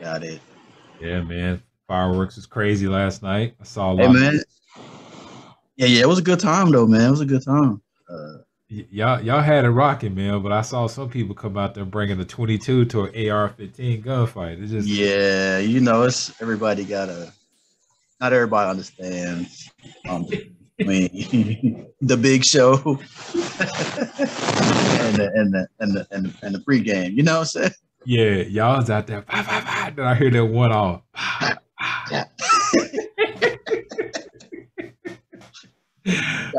Got it. Yeah, man. Fireworks was crazy last night. I saw a Hey lot. man. Yeah, it was a good time though, man. It was a good time. Uh, Y'all had it rocking, man. But I saw some people come out there bringing a 22 to an AR-15 gunfight. It just yeah, it's everybody gotta. Not everybody understands. I mean, the big show and the pregame. You know what I'm saying? yeah, y'all was out there. Bah, bah, bah. Then I hear that one off. Bah, bah. Yeah.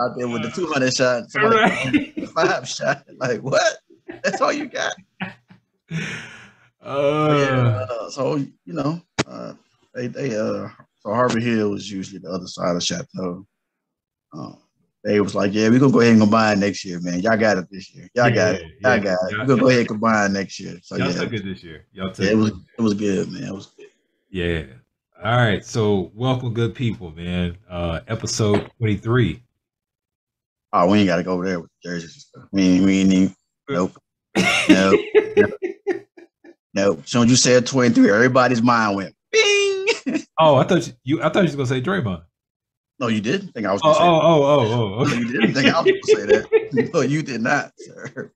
Out there with the 200 shot, somebody with Right. the 5 shot. Like what? That's all you got. But yeah, Uh, so so Harbor Hill is usually the other side of Chateau. Um, they was like, yeah, we're gonna go ahead and combine next year, man. Y'all got it this year. Y'all got yeah, it. Y'all yeah. got it. We're Y'all, gonna go y'all, ahead and combine next year. So y'all yeah, took it this year. Y'all yeah, took it. it was good, man. It was good. Yeah. All right. So welcome, good people, man. Episode 23. Oh, we ain't gotta go over there with the jerseys and stuff. We ain't even, nope, nope, nope, nope. As soon as you said 23, everybody's mind went bing. Oh, I thought you was gonna say Draymond. No, you didn't think I was Oh, gonna say that. oh, oh, oh, No, you didn't think I was gonna say that. No, you did not, sir.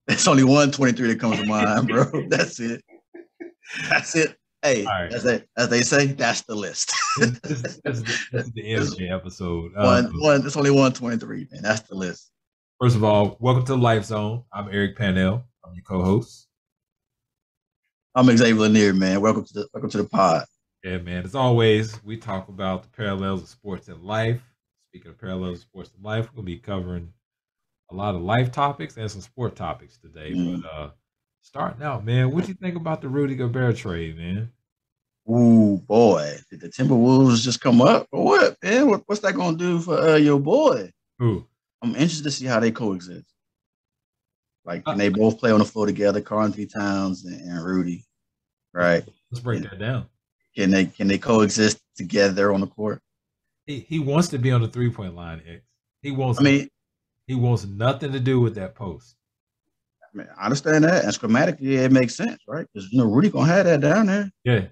There's only one 23 that comes to mind, bro. That's it. That's it. Hey, All right. as they say, that's the list. This is the end of It's the episode. one. It's only 123, man. That's the list. First of all, welcome to the Life Zone. I'm Eric Pannell. I'm your co-host. I'm Xavier Lanier, man. Welcome to the pod. Yeah, man. As always, we talk about the parallels of sports and life. Speaking of parallels of sports and life, we'll be covering a lot of life topics and some sport topics today. Mm. But starting out, man, what do you think about the Rudy Gobert trade, man? Ooh, boy, did the Timberwolves just come up or what, man? What's that gonna do for your boy? Who? I'm interested to see how they coexist. Like, Uh, can they both play on the floor together, Karl Anthony Towns and Rudy, let's, right? let's break And that down. can they coexist together on the court? He wants to be on the 3-point line, X. He I wants mean, he wants nothing to do with that post. I understand that, and schematically, yeah, it makes sense, right? Because Rudy gonna have that down there. Yeah,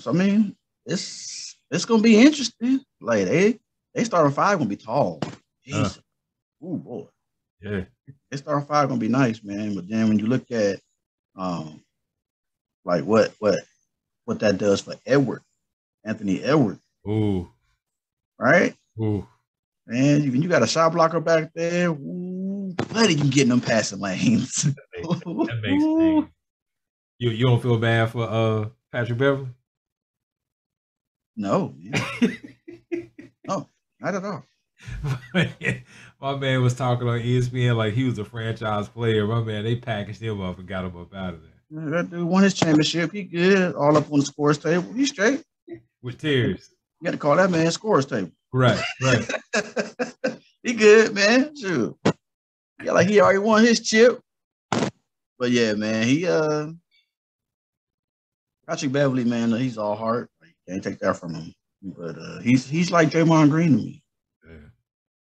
So I mean, it's gonna be interesting. Like they starting five gonna be tall. uh, Jeez, ooh boy, yeah. they starting five gonna be nice, man. But then when you look at um like what that does for Anthony Edward, Ooh, right? ooh. Man, you got a shot blocker back there. Ooh, buddy, you getting them passing lanes. That makes things. You don't feel bad for Patrick Beverly? No, man. No, not at all. My man was talking on ESPN like he was a franchise player. My man, they packaged him up and got him up out of there That dude won his championship. He good. All up on the scores table. He straight. with tears. You got to call that man scores table. Right, right. He good, man. Sure. Yeah, like he already won his chip. But yeah, man, he Patrick Beverly, man, he's all heart. Like, can't take that from him. But he's like Draymond Green to me. Yeah.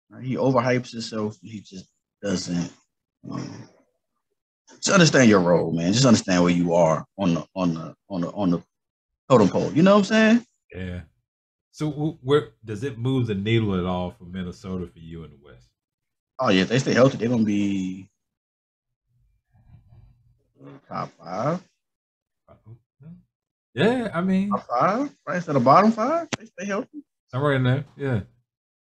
Right? He overhypes himself. He just doesn't. Just understand your role, man. Just understand where you are on the totem pole. You know what I'm saying? Yeah. So where does it move the needle at all for Minnesota for you in the West? Oh yeah, if they stay healthy, they're gonna be top five. Yeah, I mean, Top five, right? Instead of bottom five, they stay healthy. somewhere in there. Yeah.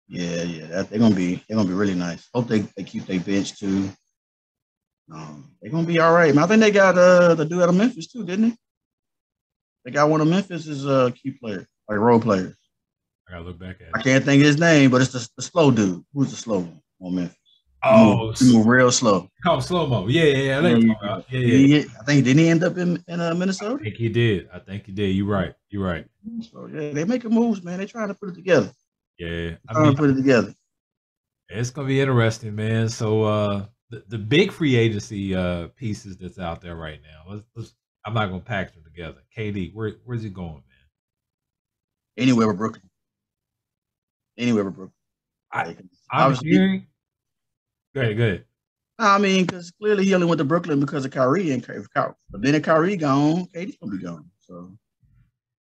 Yeah. They're gonna be really nice. Hope they keep their bench too. They're gonna be all right. Man, I think they got the dude out of Memphis too, didn't they? They got one of Memphis's key players, like role players. I gotta look back at I it. can't think of his name, but it's the slow dude. Who's the slow one on Memphis? Oh, He move real slow. oh, slow mo. Yeah. I know Yeah, what you're yeah, talking about. Yeah. I think didn't he end up in I Minnesota? think he did. I think he did. You're right. You're right. So yeah, they making moves, man. They trying to put it together. Yeah. I Trying mean, to put it together. it's gonna be interesting, man. So the big free agency pieces that's out there right now. Let's I'm not gonna pack them together. KD, where's he going, man? Anywhere but Brooklyn. Anywhere but Brooklyn. I Like, I'm obviously, hearing. Go ahead. Go ahead. I mean, because clearly he only went to Brooklyn because of Kyrie and but then if Kyrie gone, KD's gonna be gone. So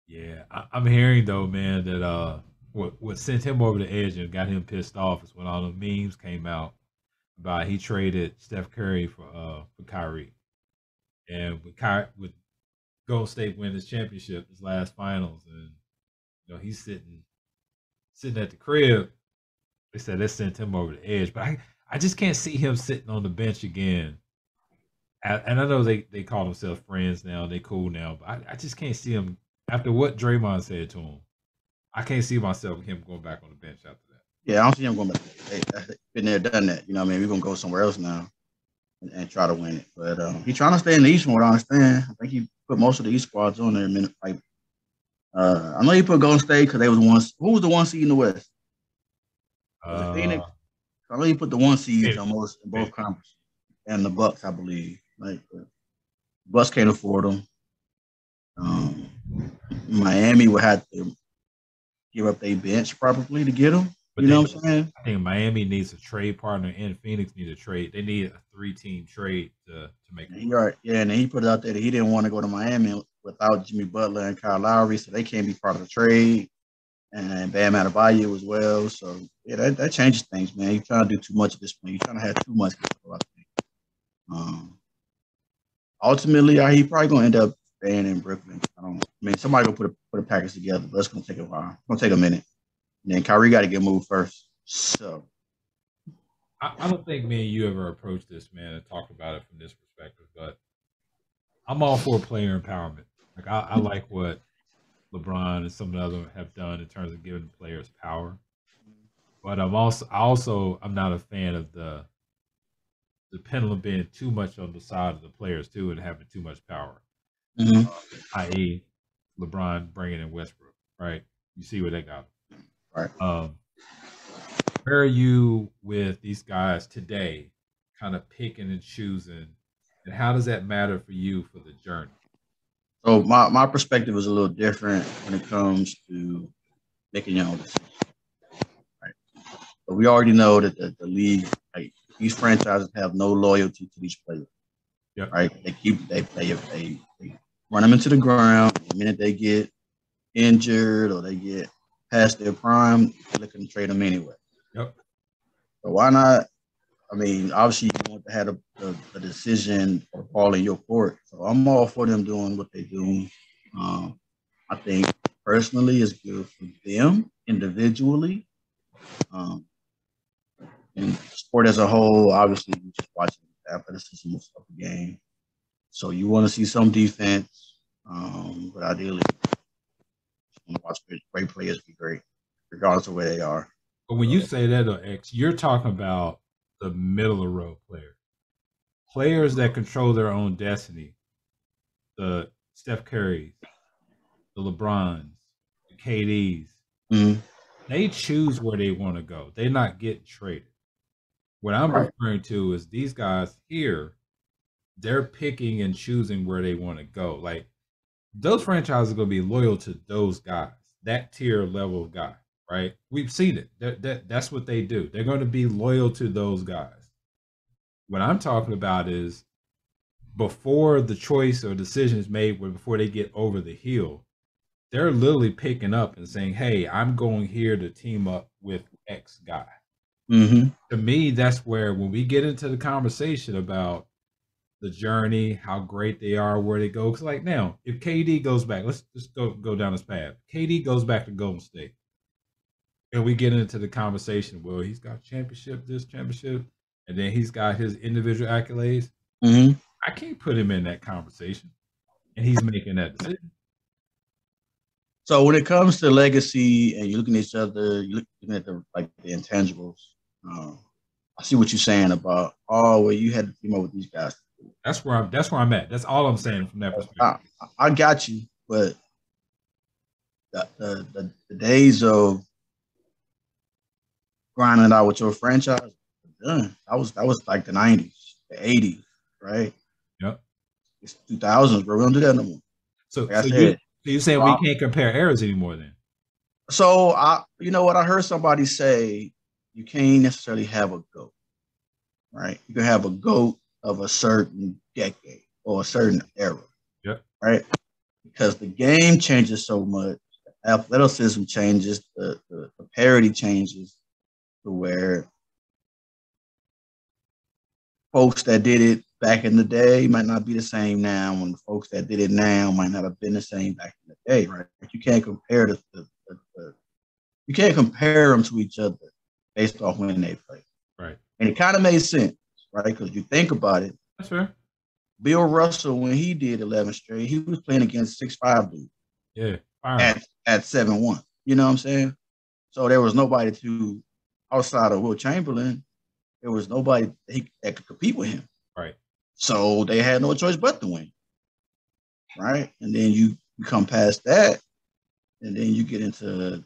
Yeah, I'm hearing though, man, that what sent him over the edge and got him pissed off is when all the memes came out about he traded Steph Curry for Kyrie, and with Golden State win his championship, his last finals, and he's sitting at the crib. They said that sent him over the edge, but I just can't see him sitting on the bench again. And I know they call themselves friends now, they cool now, but I just can't see him after what Draymond said to him. I can't see myself him going back on the bench after that. Yeah, I don't see him going back. Hey, been there, done that. You know what I mean? We're gonna go somewhere else now and try to win it. But he's trying to stay in the East from what I understand. I think he put most of the East squads on there. I know he put Golden State because they was who was the one seed in the West? Was it Phoenix? I know he put the one seeds almost in both conferences. And the Bucks, I believe. Like Bucks can't afford them. Miami would have to give up their bench probably to get them. But you know what I'm saying? I think Miami needs a trade partner and Phoenix need a trade. They need a 3-team trade to make it. Right. Yeah, and he put it out there that he didn't want to go to Miami without Jimmy Butler and Kyle Lowry, so they can't be part of the trade. And Bam Adebayo as well. So yeah, that changes things, man. You're trying to do too much at this point. You're trying to have too much control, I think. Ultimately, he probably gonna end up staying in Brooklyn. I mean, somebody gonna put a package together, but it's gonna take a while. It's gonna take a minute. And then Kyrie got to get moved first. So I don't think me and you ever approached this, man, and talked about it from this perspective. But I'm all for player empowerment. Like I like what LeBron and some of the others have done in terms of giving players power. But I'm not a fan of the pendulum being too much on the side of the players too and having too much power. I.e., LeBron bringing in Westbrook, right? You see what they got. Right. Where are you with these guys today, kind of picking and choosing, and how does that matter for you for the journey? So my perspective is a little different when it comes to making your own decisions. Right. But we already know that the league, like these franchises, have no loyalty to these players. Yep. Right. They run them into the ground. The minute they get injured or they get past their prime, they're looking to trade them anyway. Yep. So why not? I mean, obviously you want to have a decision or ball in your court. So I'm all for them doing what they do. I think personally it's good for them individually. And sport as a whole, obviously you just watching the athleticism of the game. So you want to see some defense, but ideally you want to watch great players be great, regardless of where they are. But when you say that, X, you're talking about the middle of the road players that control their own destiny. The Steph Currys, the LeBrons, the KDs. Mm-hmm. They choose where they want to go. They're not getting traded. What I'm referring to is these guys here, they're picking and choosing where they want to go. Like those franchises are going to be loyal to those guys, that tier level of guy, right? We've seen it. That's what they do. They're going to be loyal to those guys. What I'm talking about is before the choice or decision is made, before they get over the hill, they're literally picking up and saying, hey, I'm going here to team up with X guy. Mm-hmm. To me, that's where when we get into the conversation about the journey, how great they are, where they go. Because like now, if KD goes back, let's just go down this path. KD goes back to Golden State. And we get into the conversation, well, he's got this championship, and then he's got his individual accolades. Mm-hmm. I can't put him in that conversation. And he's making that decision. So when it comes to legacy and you're looking at each other, you're looking at the intangibles. I see what you're saying about well, you had to team up with these guys. That's where I'm at. That's all I'm saying from that perspective. I got you, but the days of grinding out with your franchise are done. That was like the 90s, the 80s, right? Yep. It's 2000s, bro. We don't do that no more. So you're saying we can't compare eras anymore then? So you know what? I heard somebody say you can't necessarily have a GOAT. right? You can have a GOAT of a certain decade or a certain era, Yep. right? Because the game changes so much, the athleticism changes, the parity changes to where folks that did it back in the day might not be the same now, and the folks that did it now might not have been the same back in the day, right? You can't compare you can't compare them to each other based off when they play. Right. And it kind of made sense, right? Because you think about it. That's fair. Bill Russell, when he did 11 straight, he was playing against 6'5" dudes. Yeah. At 7'1". You know what I'm saying? So there was nobody to outside of Will Chamberlain. There was nobody that could compete with him. Right. So they had no choice but to win. Right. And then you come past that, and then you get into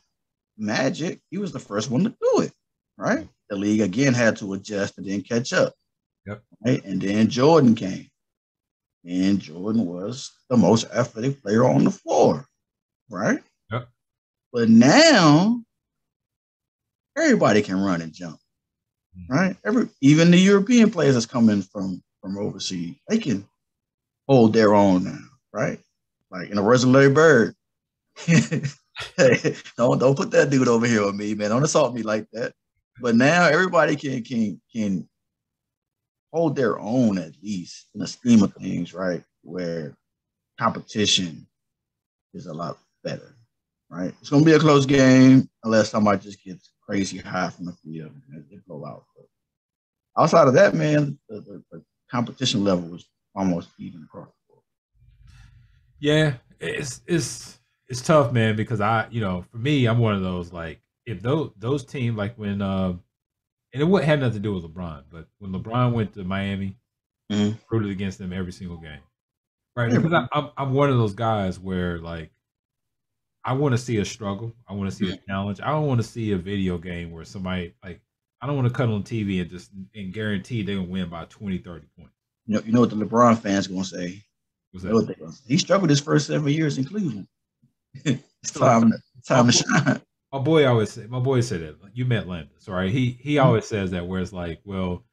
Magic. He was the first one to do it. Right. The league again had to adjust and then catch up. Yep. Right. And then Jordan came. And Jordan was the most athletic player on the floor. Right. Yep. But now everybody can run and jump. Right. Even the European players that's coming from overseas, they can hold their own now. Right. Like in a Larry Bird. Hey, don't put that dude over here with me, man. Don't assault me like that. But now everybody can hold their own, at least in the scheme of things, right? Where competition is a lot better, right? It's gonna be a close game unless somebody just gets crazy high from the field and they blow out. But outside of that, man, the competition level was almost even across the board. Yeah, it's tough, man, because for me, I'm one of those, like, if those teams, like when and it wouldn't have nothing to do with LeBron, but when LeBron went to Miami, rooted against them every single game, right? Yeah, Because I'm one of those guys where, like, I want to see a struggle, I want to see a challenge. I don't want to see a video game where somebody, like, I don't want to cut on TV and guarantee they're gonna win by 20, 30 points. You know what the LeBron fans gonna say? What's You know that? what they gonna say? He struggled his first 7 years in Cleveland. It's time to shine. My boy said that. You met Landis, right? He always says that, where it's like, well,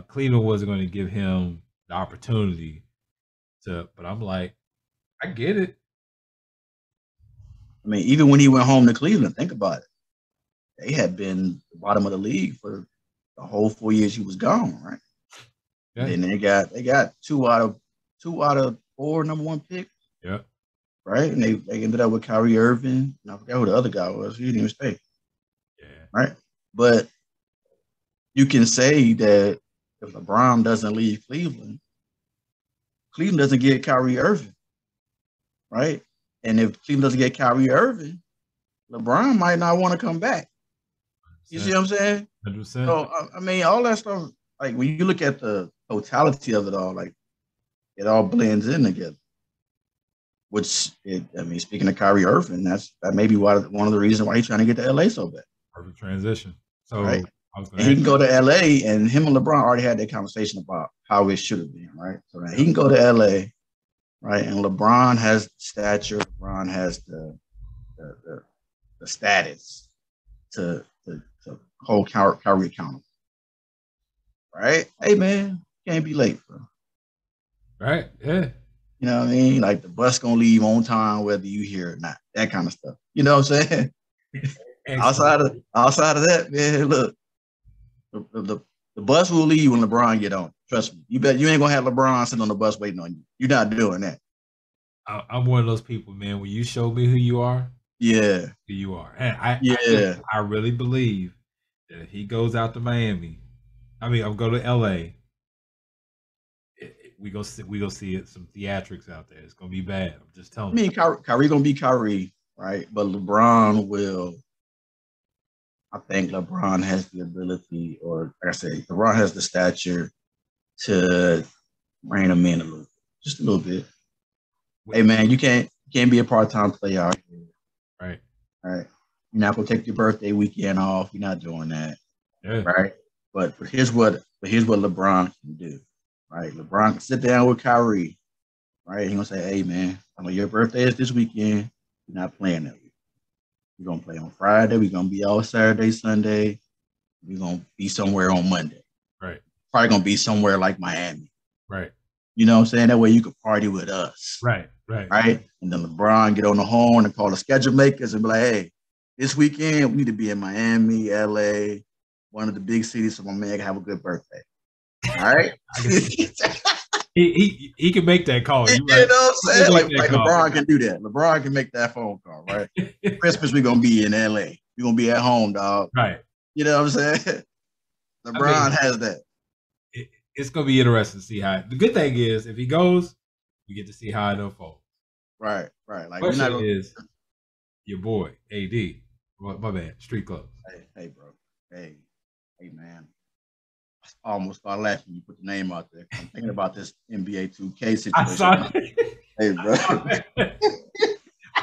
Cleveland wasn't going to give him the opportunity to, but I'm like, I get it. I mean, even when he went home to Cleveland, think about it. They had been the bottom of the league for the whole 4 years he was gone, right? Yeah. And then they got two out of 4 number 1 picks. Yeah. Right? And they ended up with Kyrie Irving. And I forgot who the other guy was. He didn't even stay. Yeah. Right? But you can say that if LeBron doesn't leave Cleveland doesn't get Kyrie Irving. Right? And if Cleveland doesn't get Kyrie Irving, LeBron might not want to come back. You see what I'm saying? 100%. So, I mean, all that stuff, like when you look at the totality of it all, like it all blends in together. Speaking of Kyrie Irving, that may be one of the reasons why he's trying to get to LA so bad. Perfect transition. So right? He can go to LA, and him and LeBron already had that conversation about how it should have been, right? So now he can go to LA, right? And LeBron has stature. LeBron has the status to hold Kyrie accountable, right? Hey man, can't be late, bro. Right? Yeah. You know what I mean? Like the bus gonna leave on time, whether you hear it or not. That kind of stuff. You know what I'm saying? outside of that, man, look, the bus will leave when LeBron get on. Trust me. You bet you ain't gonna have LeBron sitting on the bus waiting on you. You're not doing that. I'm one of those people, man. When you show me who you are, yeah, who you are, and I really believe that if he goes out to Miami, I'll go to LA. We go see it, some theatrics out there. It's gonna be bad. I'm just telling you. Kyrie gonna be Kyrie, right? But LeBron will. I think LeBron has the ability, or like I say, LeBron has the stature to rein him in just a little bit. Hey man, you can't be a part-time player out here. Right. All right. You're not gonna take your birthday weekend off. You're not doing that. Yeah. Right. But here's what LeBron can do. Right. LeBron can sit down with Kyrie. Right. He's gonna say, hey man, I know your birthday is this weekend. You're not playing that week. We're gonna play on Friday. We're gonna be all Saturday, Sunday. We're gonna be somewhere on Monday. Right. probably gonna be somewhere like Miami. Right. You know what I'm saying? That way you could party with us. Right. Right. And then LeBron get on the horn and call the schedule makers and be like, hey, this weekend we need to be in Miami, LA, one of the big cities so my man can have a good birthday. All right. he can make that call. You know what I'm saying? Like LeBron can do that. LeBron can make that phone call, right? Christmas, we're gonna be in LA. We're gonna be at home, dog. Right. You know what I'm saying? LeBron has that. It's gonna be interesting to see how. The good thing is, if he goes, we get to see how it unfolds. Right. Like question is your boy AD. My bad. Street Clubs. Hey, bro. Hey, man. I almost started laughing when you put the name out there. I'm thinking about this NBA 2K situation. I saw it. Hey, bro.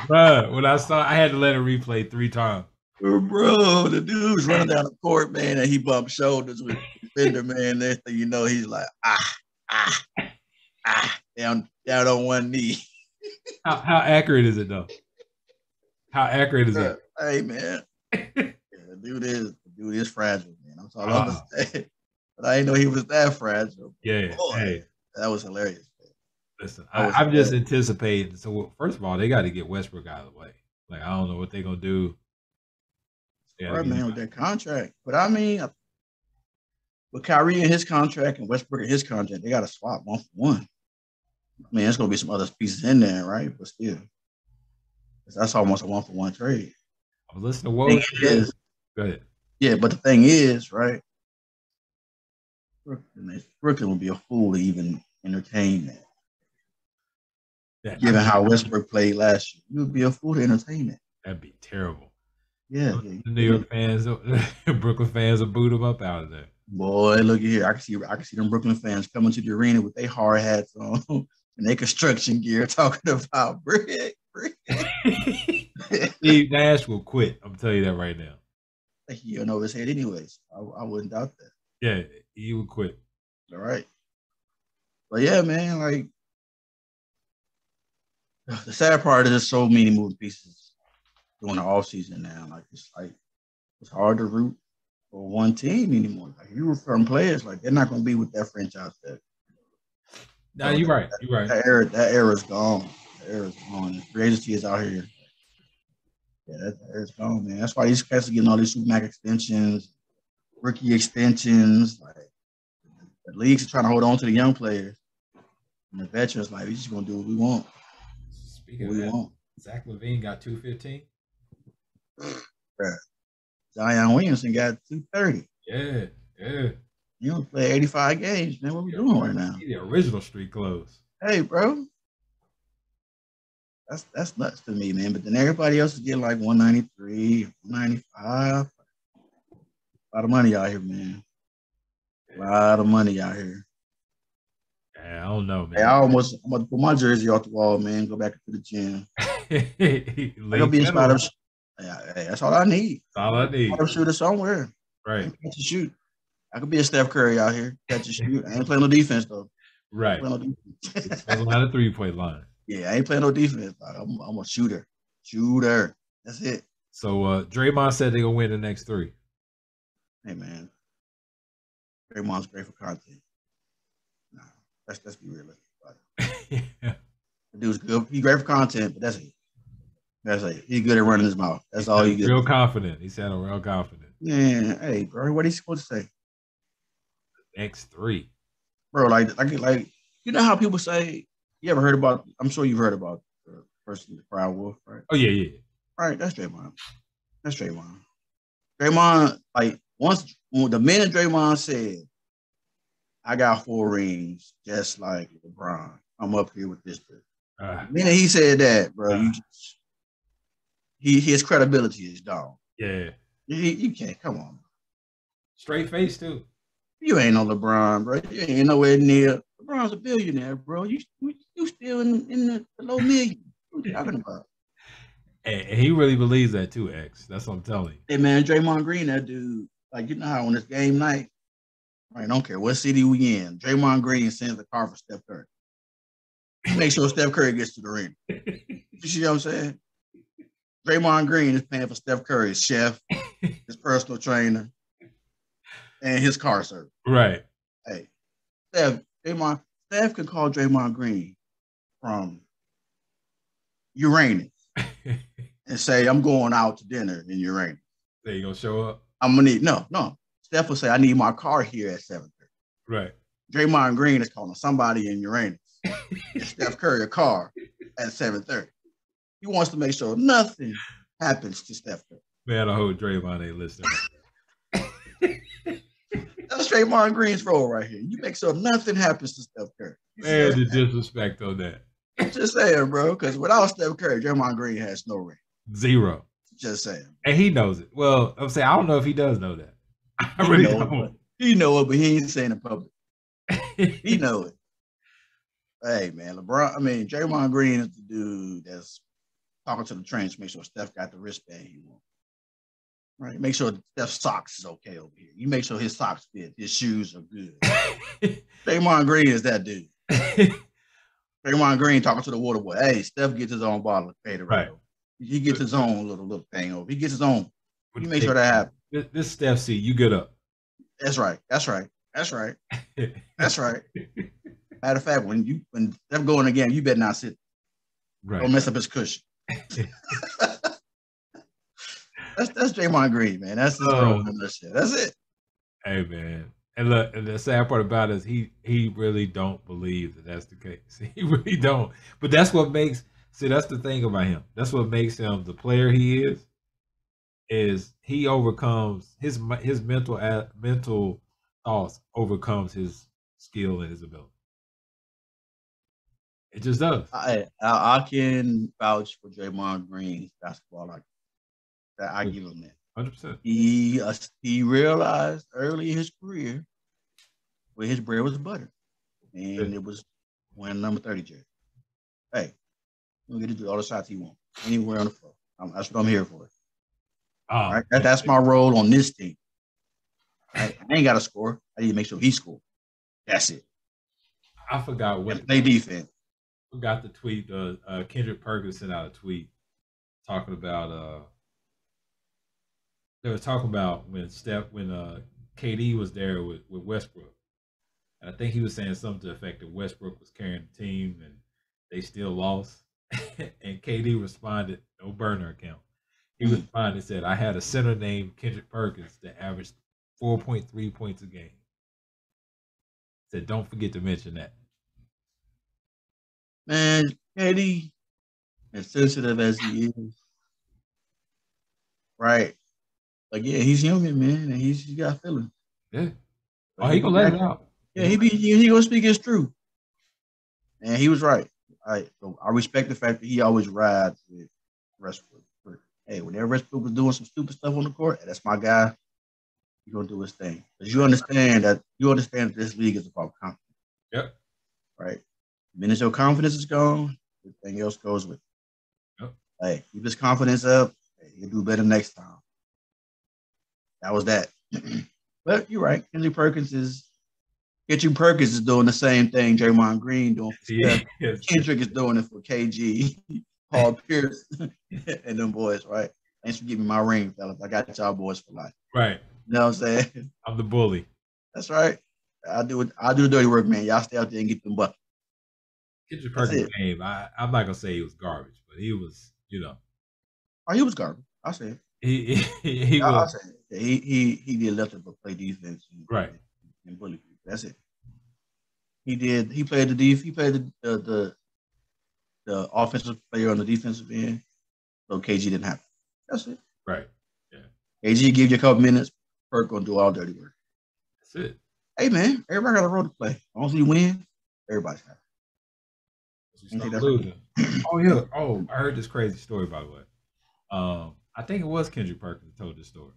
Bro, when I had to let it replay 3 times. Bro, the dude's running down the court, man, and he bumped shoulders with the defender, man. Next thing you know, he's like, down on one knee. How accurate is it, though? How accurate is it? Hey, man. Yeah, the dude is fragile, man. I'm talking about this. But I didn't know he was that fragile. Yeah. Boy, hey. That was hilarious. Man. Listen, I'm just anticipating. So, first of all, they got to get Westbrook out of the way. Like, I don't know what they're going to do. Right, man, with their contract. But I mean, with Kyrie and his contract and Westbrook and his contract, they got to swap 1 for 1. I mean, there's going to be some other pieces in there, right? But still, that's almost a 1 for 1 trade. I was listening to Woj. Go ahead. Yeah, but the thing is, right? Brooklyn would be a fool to even entertain that. Yeah, given how Westbrook played last year, you would be a fool to entertain that. That'd be terrible. Yeah, the New York fans, Brooklyn fans will boot them up out of there. Boy, look at here. I can see them Brooklyn fans coming to the arena with their hard hats on and their construction gear talking about brick. Steve Nash will quit. I'm telling you that right now. He'll know his head anyways. I wouldn't doubt that. Yeah, he would quit. All right. But yeah, man, like the sad part is there's so many moving pieces during the offseason now. Like it's hard to root for one team anymore. Like you root for players, like they're not gonna be with that franchise tag. No, you're right. You're right. That era's gone. That era's gone. Free agency is out here. Yeah, that era's gone, man. That's why these guys are getting all these Supermax extensions, rookie extensions. Like the leagues are trying to hold on to the young players. And the veterans, like, we just gonna do what we want. Speaking of that, Zach LaVine got 215. Zion Williamson got 230. Yeah. You don't play 85 games, man. What we doing right now? The original street clothes. Hey, bro. That's nuts to me, man. But then everybody else is getting like 193, 195. A lot of money out here, man. A lot of money out here. Yeah, I don't know, man. Hey, I'm about to put my jersey off the wall, man. Go back to the gym. I'm gonna be a spot-up. Hey, that's all I need. That's all I need. Spot-up shooter somewhere. Right. Catch and shoot. I could be a Steph Curry out here. Catch and shoot. I ain't playing no defense though. Right. It's a lot of 3-point line. Yeah, I ain't playing no defense. I'm a shooter. That's it. So Draymond said they're gonna win the next 3. Hey man. Draymond's great for content. Nah, let's be realistic about it. Yeah. The dude's good. He's great for content, but that's it. He's good at running his mouth. That's all he good. Real confident. He sounded real confident. Yeah. Hey, bro, what are you supposed to say? X3. Bro, like you know how people say, you ever heard about, I'm sure you've heard about the person, the Proud Wolf, right? Oh, yeah. Right, that's Draymond. Draymond, like, once the minute Draymond said, I got 4 rings, just like LeBron, I'm up here with this dude. The minute he said that, bro, his credibility is gone. Yeah. You can't, come on. Straight face, too. You ain't no LeBron, bro. You ain't nowhere near. LeBron's a billionaire, bro. You still in the low millions. What are you talking about? And he really believes that too, X. That's what I'm telling you. Hey, man, Draymond Green, that dude, like, you know how on this game night, I don't care what city we in, Draymond Green sends a car for Steph Curry. He makes sure Steph Curry gets to the ring. You see what I'm saying? Draymond Green is paying for Steph Curry's chef, his personal trainer, and his car service. Right. Hey, Steph can call Draymond Green from Uranus and say, I'm going out to dinner in Uranus. They gonna show up? I'm gonna need no. Steph will say, I need my car here at 7:30. Right. Draymond Green is calling somebody in Uranus and Steph Curry a car at 7:30. He wants to make sure nothing happens to Steph Curry. Man, I hope Draymond ain't listening. That's Draymond Green's role right here. You make sure nothing happens to Steph Curry. Man, the disrespect on that. I'm just saying, bro, because without Steph Curry, Draymond Green has no ring. 0. Just saying. And he knows it. Well, I'm saying I don't know if he does know that. I really don't. He know it, but he ain't saying it in public. He know it. Hey, man, Draymond Green is the dude that's talking to the trainers to make sure Steph got the wristband he wants. Right? Make sure Steph's socks is okay over here. You make sure his socks fit, his shoes are good. Draymond Green is that dude. Draymond Green talking to the water boy. Hey, Steph gets his own bottle of Gatorade. Right. He gets his own little thing over. He gets his own. You make sure that happens. This Steph C, you get up. That's right. Matter of fact, when Steph going again, you better not sit. Right. Don't mess up his cushion. That's Draymond Green, man. That's his role in that shit. That's it. Hey, man. And look, and the sad part about it is he really don't believe that that's the case. He really don't. But that's what makes, that's the thing about him. That's what makes him the player he is he overcomes his mental thoughts overcomes his skill and his ability. It just does. I can vouch for Draymond Green's basketball like that. I give him that. 100%. He realized early in his career where his bread was butter, and it was wearing number 30 jersey. Hey, he'll get to do all the shots he wants anywhere on the floor. That's what I'm here for. All right, that's my role on this team. I ain't got to score. I need to make sure he scores. That's it. I forgot what play defense. Forgot the tweet. Kendrick Perkins sent out a tweet talking about. They were talking about when KD was there with Westbrook, and I think he was saying something to the effect that Westbrook was carrying the team and they still lost. And KD responded, no burner account. He responded and said, I had a center named Kendrick Perkins that averaged 4.3 points a game. Said, don't forget to mention that. Man, KD, as sensitive as he is, right? Like, yeah, he's human, man, and he's got feelings. Yeah. Oh, he gonna let it out. Yeah, he gonna speak his truth. And he was right. So I respect the fact that he always rides with Westbrook. Hey, whenever Westbrook was doing some stupid stuff on the court, that's my guy. He's gonna do his thing. Because you understand that this league is about confidence. Yep. Right. The minute your confidence is gone, everything else goes with it. Yep. Hey, keep his confidence up. Hey, he'll do better next time. That was that. But you're right. Kendrick Perkins is doing the same thing Draymond Green doing for Steph. Yes. Kendrick is doing it for KG, Paul Pierce, and them boys, right? Thanks for giving me my ring, fellas. I got y'all boys for life. Right. You know what I'm saying? I'm the bully. That's right. I'll do the dirty work, man. Y'all stay out there and get them buckets. Kendrick Perkins' game, I'm not gonna say he was garbage, but he was, Oh, he was garbage. I say it. He was. He did nothing but play defense, and bully people. That's it. He did. He played the offensive player on the defensive end, so KG didn't have it. That's it. Right. Yeah. KG give you a couple minutes. Perk gonna do all dirty work. That's it. Hey man, everybody got a role to play. As long as you win, everybody's happy. Oh yeah. Oh, I heard this crazy story, by the way. I think it was Kendrick Perkins that told this story.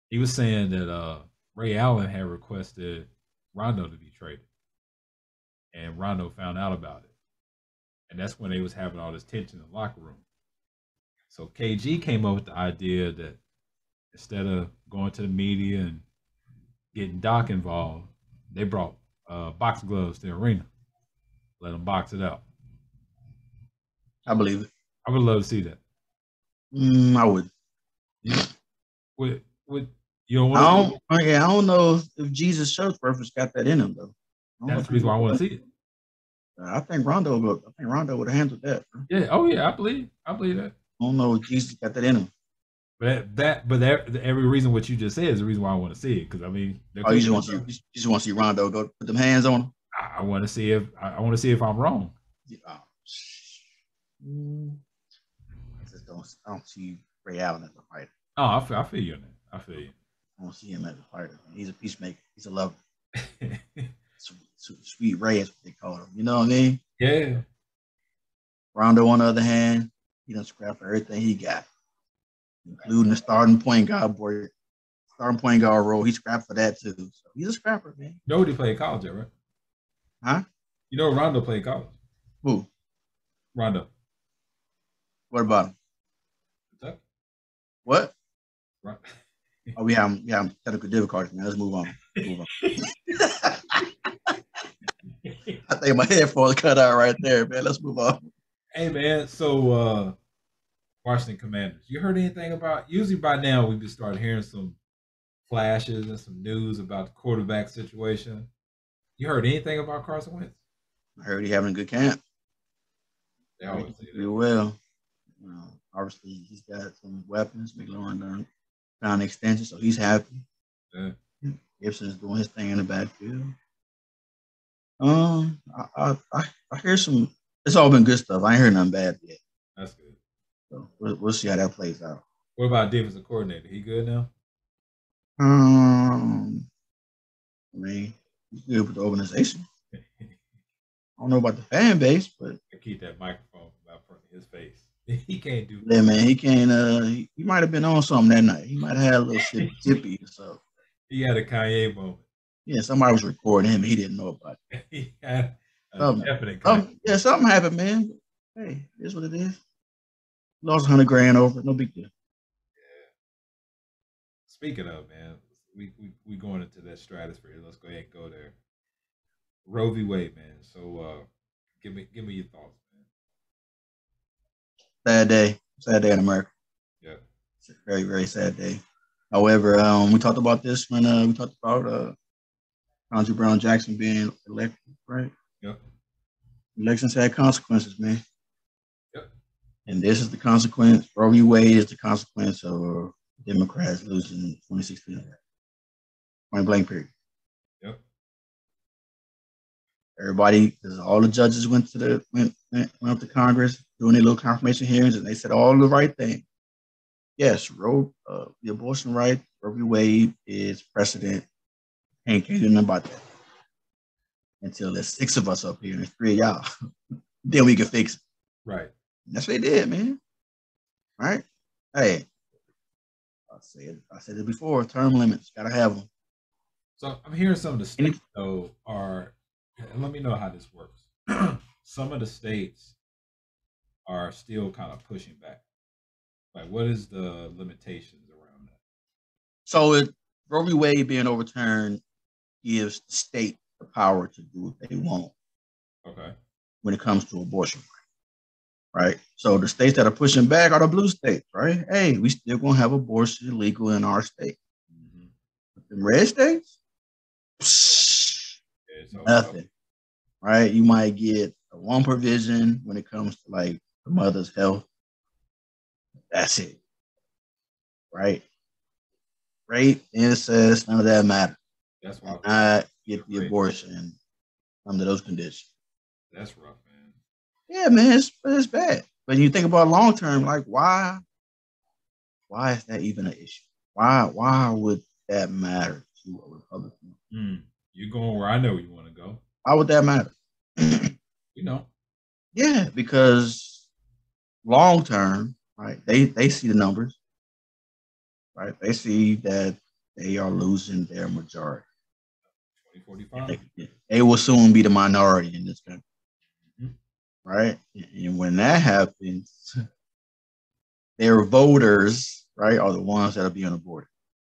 He was saying that Ray Allen had requested Rondo to be traded, and Rondo found out about it, and that's when they was having all this tension in the locker room. So KG came up with the idea that instead of going to the media and getting Doc involved, they brought boxing gloves to the arena, let them box it out. I believe it. I would love to see that. I would. Yeah. You don't want to see it? Yeah, I don't know if Jesus Churchworth's got that in him though. I don't know That's if the reason why I want to see it. I think Rondo would have handled that. Bro. Yeah. Oh yeah, I believe that. I don't know if Jesus got that in him. But every reason what you just said is the reason why I want to see it. Because I mean, Oh, you just want to see Rondo go put them hands on him. I want to see if I'm wrong. Yeah. I don't see Ray Allen as a fighter. Oh, I feel you on that. I feel you. I don't see him as a fighter. He's a peacemaker. He's a lover. Sweet Ray is what they call him. You know what I mean? Yeah. Rondo, on the other hand, he done scrap for everything he got, including the starting point guard role. He scrapped for that too. So he's a scrapper, man. You know what he played college at, right? Huh? You know Rondo played college. Who? Rondo. What about him? Kentucky. What? Right. Oh, we have technical difficulties, man. Let's move on. I think my headphones cut out right there, man. Let's move on. Hey, man. So, Washington Commanders. You heard anything about? Usually by now we've just started hearing some flashes and some news about the quarterback situation. You heard anything about Carson Wentz? I heard he having a good camp. They always say that. Real well. Obviously, he's got some weapons. McLaurin found an extension, so he's happy. Yeah. Gibson's doing his thing in the backfield. I hear some. It's all been good stuff. I ain't heard nothing bad yet. That's good. So we'll see how that plays out. What about defensive coordinator? He good now? I mean, he's good with the organization. I don't know about the fan base, but I keep that microphone out front of his face. He can't do that. Yeah, man, he can't. He might have been on something that night. He might have had a little shit tippy or so. He had a Kanye moment. Yeah, somebody was recording him. He didn't know about it. He had something happened, man. Hey, it is what it is. Lost $100,000 over it. No big deal. Yeah. Speaking of, man, we going into that stratosphere. Let's go ahead and go there. Roe v. Wade, man. So give me your thoughts, man. Sad day in America. Yeah, it's a very, very sad day. However, we talked about this when we talked about Andrew Brown Jackson being elected, right? Yep. Elections had consequences, man. Yep. And this is the consequence. Roe v. Wade is the consequence of Democrats losing in 2016. Point blank period. Yep. Everybody, because all the judges went up to Congress doing their little confirmation hearings, and they said all the right thing. Yes, the abortion right, Roe v. Wade is precedent. Can't do nothing about that. Until there's 6 of us up here and there's 3 of y'all. Then we can fix it. Right. That's what they did, man. Right? Hey, I said it before, term limits, gotta have them. So I'm hearing some of the states, though, and let me know how this works. Some of the states are still kind of pushing back. Like, what is the limitations around that? So Roe v. Wade being overturned gives the state the power to do what they want. Okay. When it comes to abortion, right? So the states that are pushing back are the blue states, right? Hey, we still gonna have abortion legal in our state. Mm-hmm. But the red states, nothing, right? You might get one provision when it comes to like the mother's health. That's it, right? Rape, incest, none of that matters. That's why I get the abortion under those conditions. That's rough, man. Yeah, man, it's bad. But you think about long term, like why is that even an issue? Why would that matter to a Republican? You're going where I know you want to go. Why would that matter? You know. Yeah, because long term, right? They see the numbers, right? They see that they are losing their majority. 2045. They will soon be the minority in this country. Right? And when that happens, their voters, right, are the ones that are being aborted.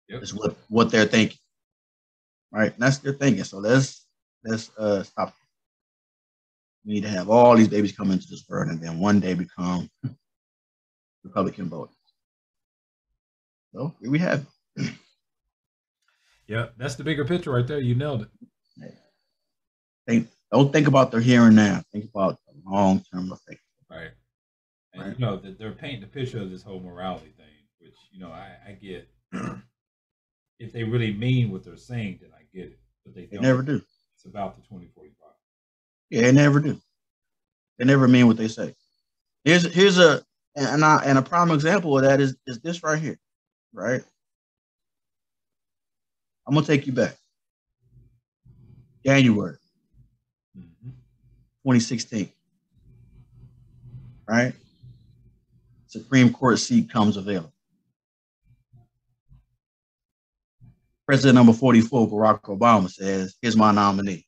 Yep. That's what they're thinking. Right? And that's their thinking. So let's stop. We need to have all these babies come into this world and then one day become Republican voters. So here we have it. Yeah, that's the bigger picture right there. You nailed it. Don't think about the here and now. Think about the long term effect. Right. And Right? that they're painting the picture of this whole morality thing, which I get. If they really mean what they're saying, then I get it. But they They don't. never do. It's about the 2045. Yeah, they never do. They never mean what they say. Here's a prime example of that is this right here, right? I'm gonna take you back. January 2016, right? Supreme Court seat comes available. President number 44, Barack Obama, says, "Here's my nominee,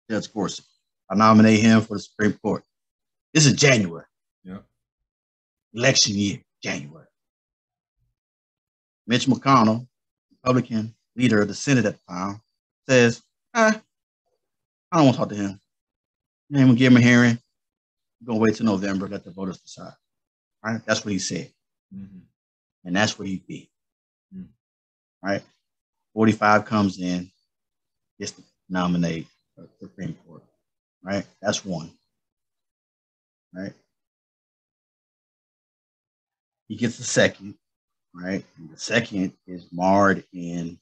Judge Gorsuch. I nominate him for the Supreme Court." This is January. Yep. Election year, January. Mitch McConnell, Republican leader of the Senate at the time, says, I don't want to talk to him. I'm going to give him a hearing. We're going to wait till November, let the voters decide. All right? That's what he said. And that's what he did. Right? 45 comes in, gets to nominate the Supreme Court. Right? That's one. Right? He gets the second. Right? And the second is marred in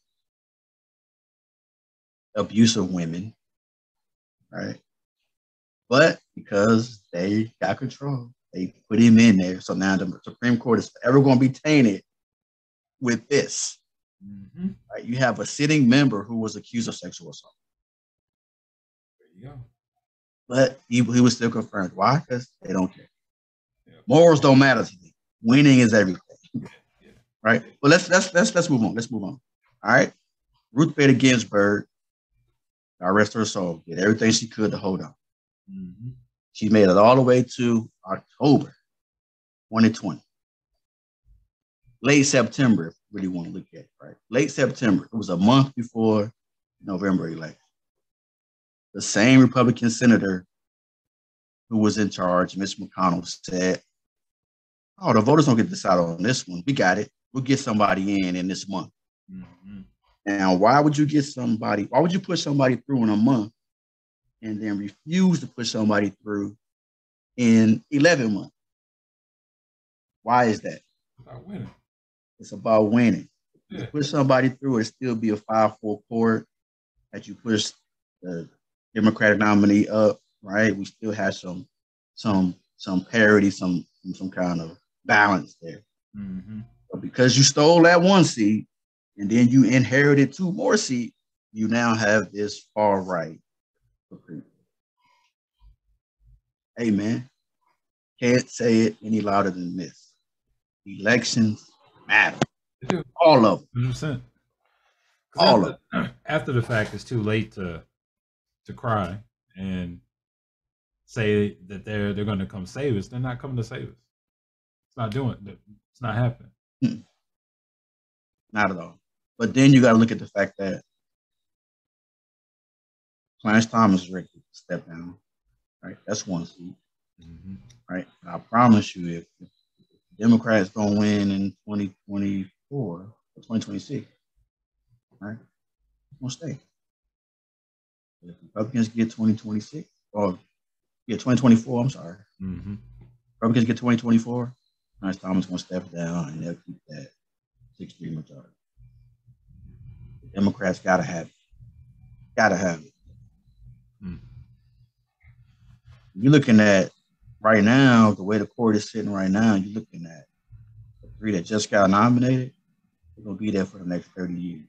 abuse of women. Right? But because they got control, they put him in there. So now the Supreme Court is forever going to be tainted with this. Right? You have a sitting member who was accused of sexual assault. There you go. But he was still confirmed. Why? Because they don't care. Morals don't matter to them. Winning is everything. Right? Well, let's move on. Let's move on. All right. Ruth Bader Ginsburg, God rest her soul, did everything she could to hold on. She made it all the way to October 2020. Late September, if you really want to look at it, right? Late September. It was a month before November election. The same Republican senator who was in charge, Mitch McConnell, said, "Oh, the voters don't get to decide on this one. We got it. We'll get somebody in this month." Now, why would you push somebody through in a month and then refuse to push somebody through in 11 months? Why is that? About winning. It's about winning. Yeah. You push somebody through, it still be a 5-4 court that you push the Democratic nominee up, right? We still have some parity, some kind of balance there. But because you stole that one seat and then you inherited 2 more seats, you now have this far right. Hey, man, can't say it any louder than this. Elections matter. All of them. 100%. All of them. After the fact, it's too late to cry and say that they're going to come save us. They're not coming to save us. It's not doing it. It's not happening. Not at all. But then you got to look at the fact that Clarence Thomas is ready to step down. Right? That's one seat. Right? And I promise you, if Democrats don't win in 2024 or 2026, right, it's going to stay. If Republicans get 2026, or 2024, I'm sorry. Republicans get 2024, Clarence Thomas is going to step down and they'll keep that 6-3 majority. The Democrats got to have it. Got to have it. You're looking at right now, the way the court is sitting right now, you're looking at the 3 that just got nominated. They're going to be there for the next 30 years.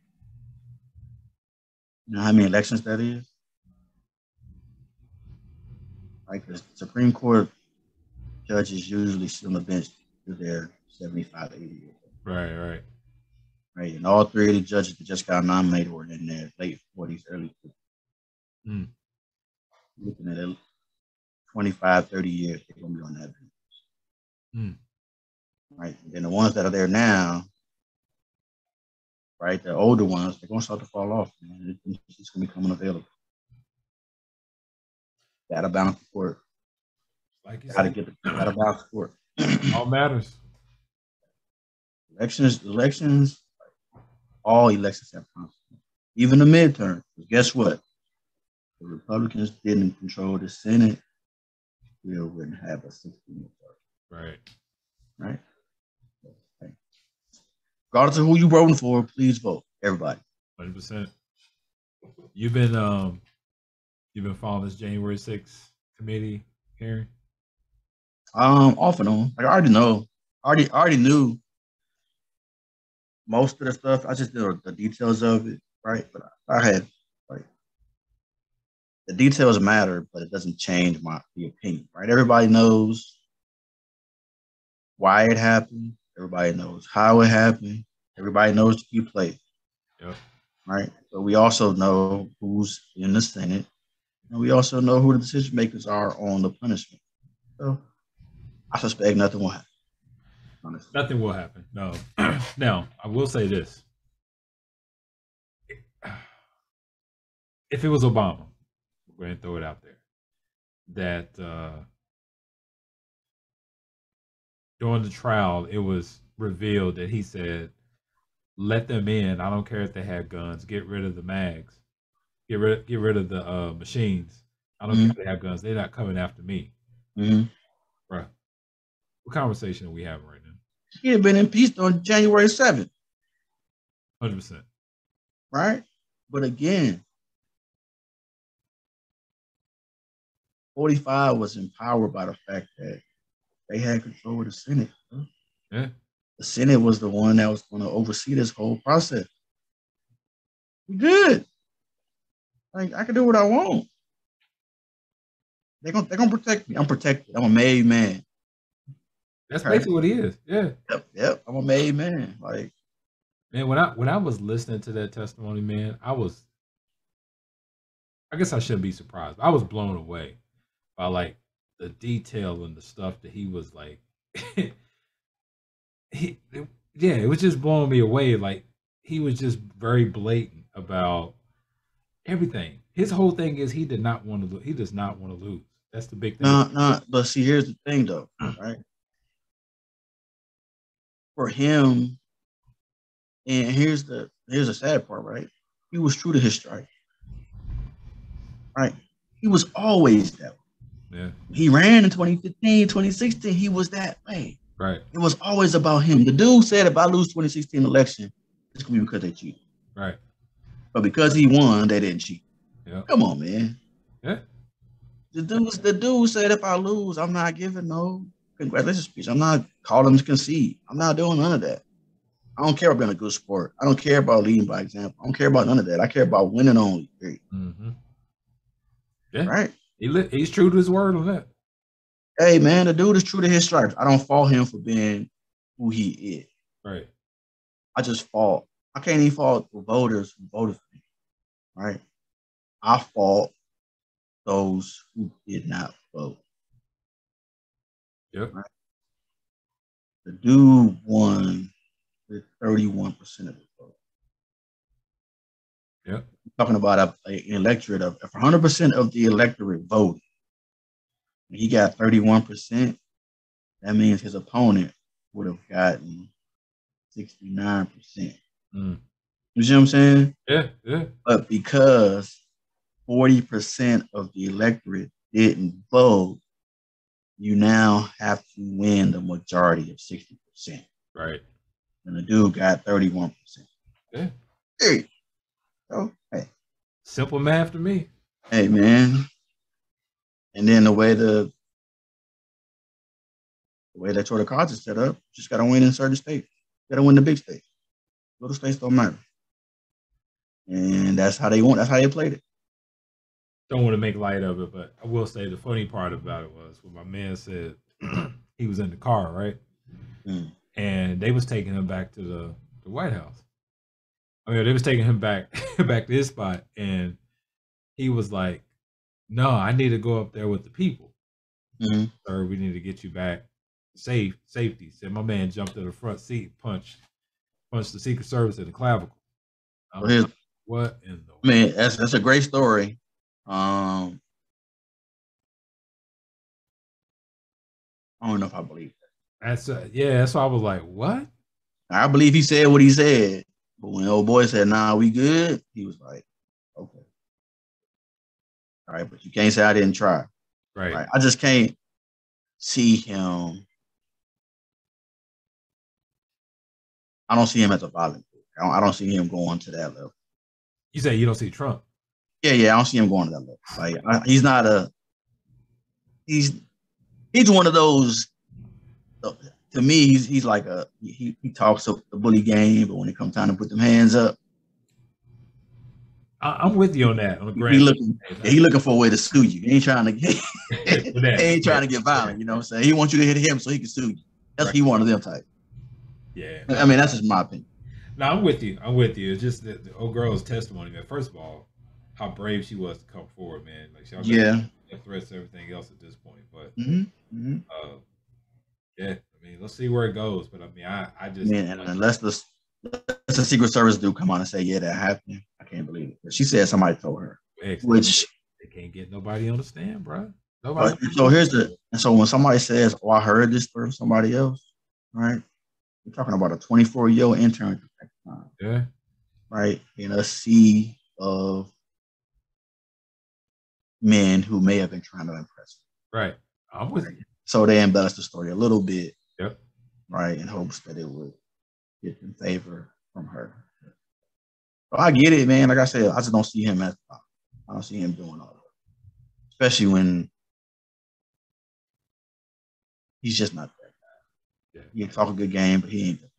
You know how many elections that is? Like the Supreme Court judges usually sit on the bench till they're 75 to 80 years old. Right. Right. And all 3 of the judges that just got nominated were in their late 40s, early 50s. Looking at it, 25, 30 years, they're going to be on that bench. Right. And then the ones that are there now, right, the older ones, they're going to start to fall off. Man. It's just going to be coming available. Got to balance the court. Like you got said, to balance the court. All matters. Elections all elections have consequences, even the midterm. Guess what? The Republicans didn't control the Senate. We wouldn't have a 16 Right. Right. Okay. Regardless of who you voting for, please vote. Everybody. 100%. You've been following this January 6th committee hearing? Off and on. Like I already know. I already knew most of the stuff. I just knew the details of it, right? But I had like the details matter, but it doesn't change the opinion, right? Everybody knows why it happened. Everybody knows how it happened. Everybody knows the key play. Yep. Right. But we also know who's in the Senate, and we also know who the decision makers are on the punishment. So I suspect nothing will happen. Honestly. Nothing will happen. No. Now, I will say this. If it was Obama, go ahead and throw it out there, that during the trial, it was revealed that he said, let them in. I don't care if they had guns. Get rid of the mags. Get rid of the machines. I don't care if they have guns. They're not coming after me. Right. What conversation are we having right now? He had been impeached on January 7th. 100%. Right? But again, 45 was empowered by the fact that they had control of the Senate. Yeah. The Senate was the one that was going to oversee this whole process. We good. Like I can do what I want. They're gonna protect me. I'm protected. I'm a made man. That's basically what he is. Yeah. Yep. I'm a made man. Like, man, when I was listening to that testimony, man, I guess I shouldn't be surprised. I was blown away by like the detail and the stuff that he was like. It was just blowing me away. Like he was just very blatant about everything. His whole thing is he does not want to lose. That's the big thing. No. But see, here's the thing, though, right? For him, and here's the sad part, right? He was true to his strike, right? He was always that way. Yeah. He ran in 2015, 2016. He was that way. Right. It was always about him. The dude said, if I lose 2016 election, it's gonna be because they cheated. Right. But because he won, they didn't cheat. Yeah. Come on, man. Yeah. The dude said, if I lose, I'm not giving no congratulations speech. I'm not calling him to concede. I'm not doing none of that. I don't care about being a good sport. I don't care about leading by example. I don't care about none of that. I care about winning only. Period. Mm-hmm. Yeah. Right. He's true to his word on that. Hey, man, the dude is true to his stripes. I don't fault him for being who he is. Right. I can't even fault the voters who voted for me. Right. I fault those who did not vote. Yep. Right? The dude won with 31% of the vote. Yep. We're talking about an electorate of, if 100% of the electorate voted, and he got 31%, that means his opponent would have gotten 69%. You see what I'm saying? Yeah. But because 40% of the electorate didn't vote, you now have to win the majority of 60%. Right. And the dude got 31%. Yeah. Hey. So, hey. Simple math to me. Hey, man. And then the way the electoral cards is set up, just got to win in certain states. Got to win the big states. Little states don't matter. And that's how they won. That's how they played it. Don't want to make light of it, but I will say the funny part about it was when my man said he was in the car, right? And they was taking him back to the White House. I mean, they was taking him back to his spot, and he was like, "No, I need to go up there with the people. Sir, we need to get you back safety." Said my man jumped to the front seat, punched the Secret Service in the clavicle. Like, what in the man? That's a great story. I don't know if I believe that. That's why I was like, what? I believe he said what he said. But when old boy said, "Nah, we good," he was like, "Okay, all right, but you can't say I didn't try." Right. I just can't see him. I don't see him as a violent. I don't see him going to that level. You say you don't see Trump? Yeah, I don't see him going to that level. Like he's not a. He's one of those. To me, he's like he talks up the bully game, but when it comes time to put them hands up, I'm with you on that. On the he grand, looking for a way to sue you. He ain't trying to get violent. You know what I'm saying? He wants you to hit him so he can sue you. That's he one of them type. Yeah, I mean that's just my opinion. No, I'm with you. It's just the old girl's testimony, man. First of all, how brave she was to come forward, man. Like she threats everything else at this point, but yeah, I mean, let's see where it goes. But I mean, I just unless the Secret Service do come on and say, yeah, that happened, I can't believe it. But she said somebody told her, which they can't get nobody on the stand, bro. Nobody. So when somebody says, "Oh, I heard this from somebody else," right? We're talking about a 24-year-old intern at the time. Yeah. Right? In a sea of men who may have been trying to impress her. Right. I'm with you. So they embellished the story a little bit. Yep. Right, in hopes that it would get in favor from her. So I get it, man. Like I said, I just don't see him as I don't see him doing all that. Especially when he's just not that guy. Yeah. He can talk a good game, but he ain't that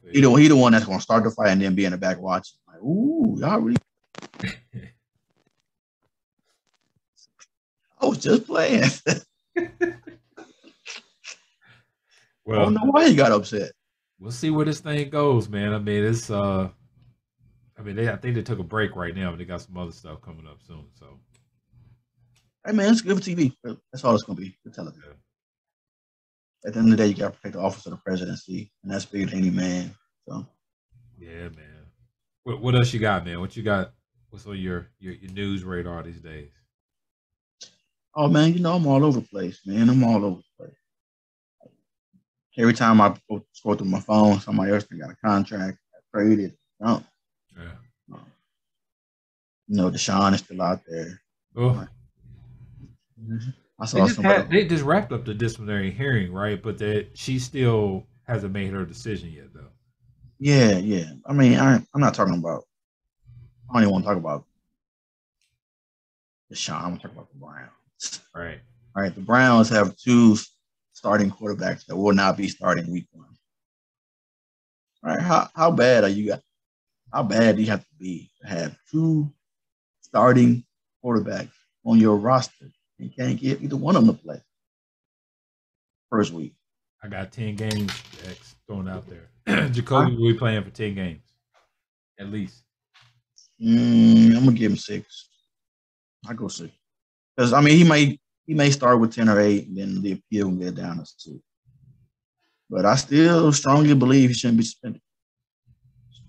guy. He the one that's gonna start the fight and then be in the back watching. Like, ooh, y'all really I was just playing. Well, I don't know why he got upset. We'll see where this thing goes, man. I mean, it's I think they took a break right now, but they got some other stuff coming up soon. So, hey man, it's good for TV. That's all it's gonna be for television. Yeah. At the end of the day, you gotta protect the office of the presidency, and that's bigger than any man. So, yeah, man. What else you got, man? What you got? What's on your news radar these days? Oh man, I'm all over the place, man. I'm all over the place. Every time I scroll through my phone, somebody else got a contract, traded. Yeah. Deshaun is still out there. Oh. They just wrapped up the disciplinary hearing, right? But she still hasn't made her decision yet, though. Yeah. I mean, I'm not talking about. I don't even want to talk about Deshaun. I'm going to talk about the Browns. Right. All right. The Browns have two starting quarterbacks that will not be starting week 1. All right. How bad are you? How bad do you have to be to have two starting quarterbacks on your roster and can't get either one of them to play first week? I got 10 games thrown out there. Jacoby will be playing for 10 games at least. I'm gonna give him 6. I go 6 because I mean he may start with 10 or 8, and then the appeal will get down to 2. But I still strongly believe he shouldn't be suspended.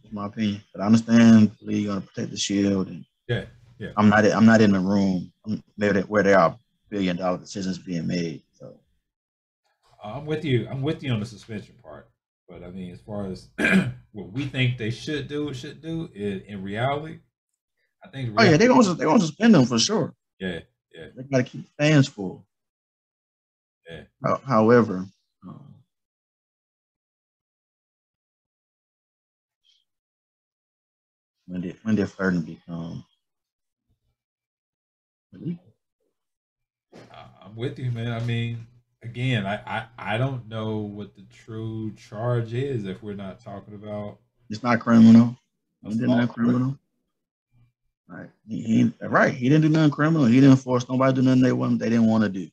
That's my opinion. But I understand the league gonna protect the shield, and yeah. I'm not in the room where there are billion-dollar decisions being made. So I'm with you. I'm with you on the suspension part. But I mean, as far as what we think they should do, in reality, I think. They're gonna suspend them for sure. Yeah. They gotta keep the fans full. Yeah. However, when did flirting become illegal? I'm with you, man. I mean, again, I don't know what the true charge is if we're not talking about. It's not criminal. He did nothing criminal. Right. He didn't do nothing criminal. He didn't force nobody to do nothing they didn't want to do.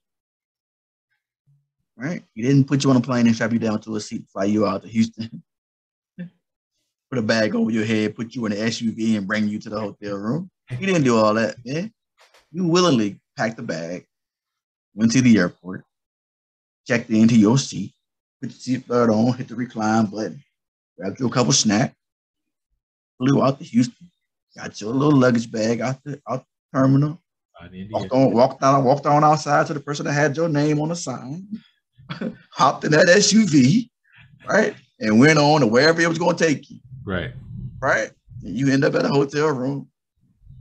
Right. He didn't put you on a plane and strap you down to a seat, fly you out to Houston, put a bag over your head, put you in an SUV, and bring you to the hotel room. He didn't do all that. Yeah. You willingly packed the bag, went to the airport, checked into your seat, put your seatbelt on, hit the recline button, grabbed you a couple snacks, flew out to Houston, got your little luggage bag out the terminal, walked on outside to the person that had your name on the sign, hopped in that SUV, right? and went on to wherever it was going to take you. Right. Right. And you end up at a hotel room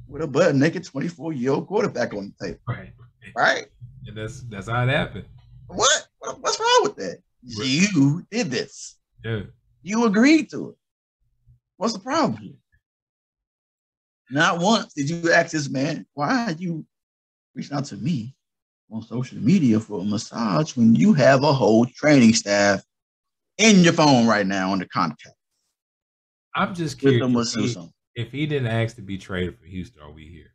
with a butt naked 24-year-old quarterback on the table. Right. Right. And that's how it happened. What's wrong with that? Right. You did this. Yeah. You agreed to it. What's the problem here? Not once did you ask this man, why are you reaching out to me on social media for a massage when you have a whole training staff in your phone right now under contact? I'm just curious if he didn't ask to be traded for Houston, are we here?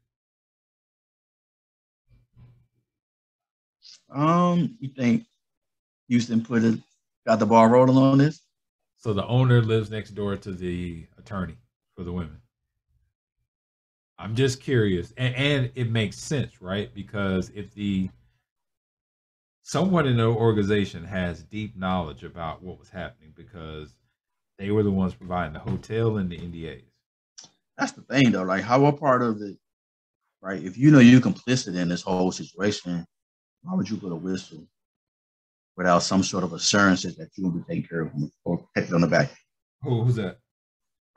You think Houston got the ball rolling on this? So the owner lives next door to the attorney for the women. I'm just curious, and it makes sense, right? Because if someone in the organization has deep knowledge about what was happening, because they were the ones providing the hotel and the NDAs. That's the thing, though. Like, how a part of it, right? If you know you're complicit in this whole situation, why would you put a whistle without some sort of assurances that you're going to be taken care of or protected on the back? Who's that?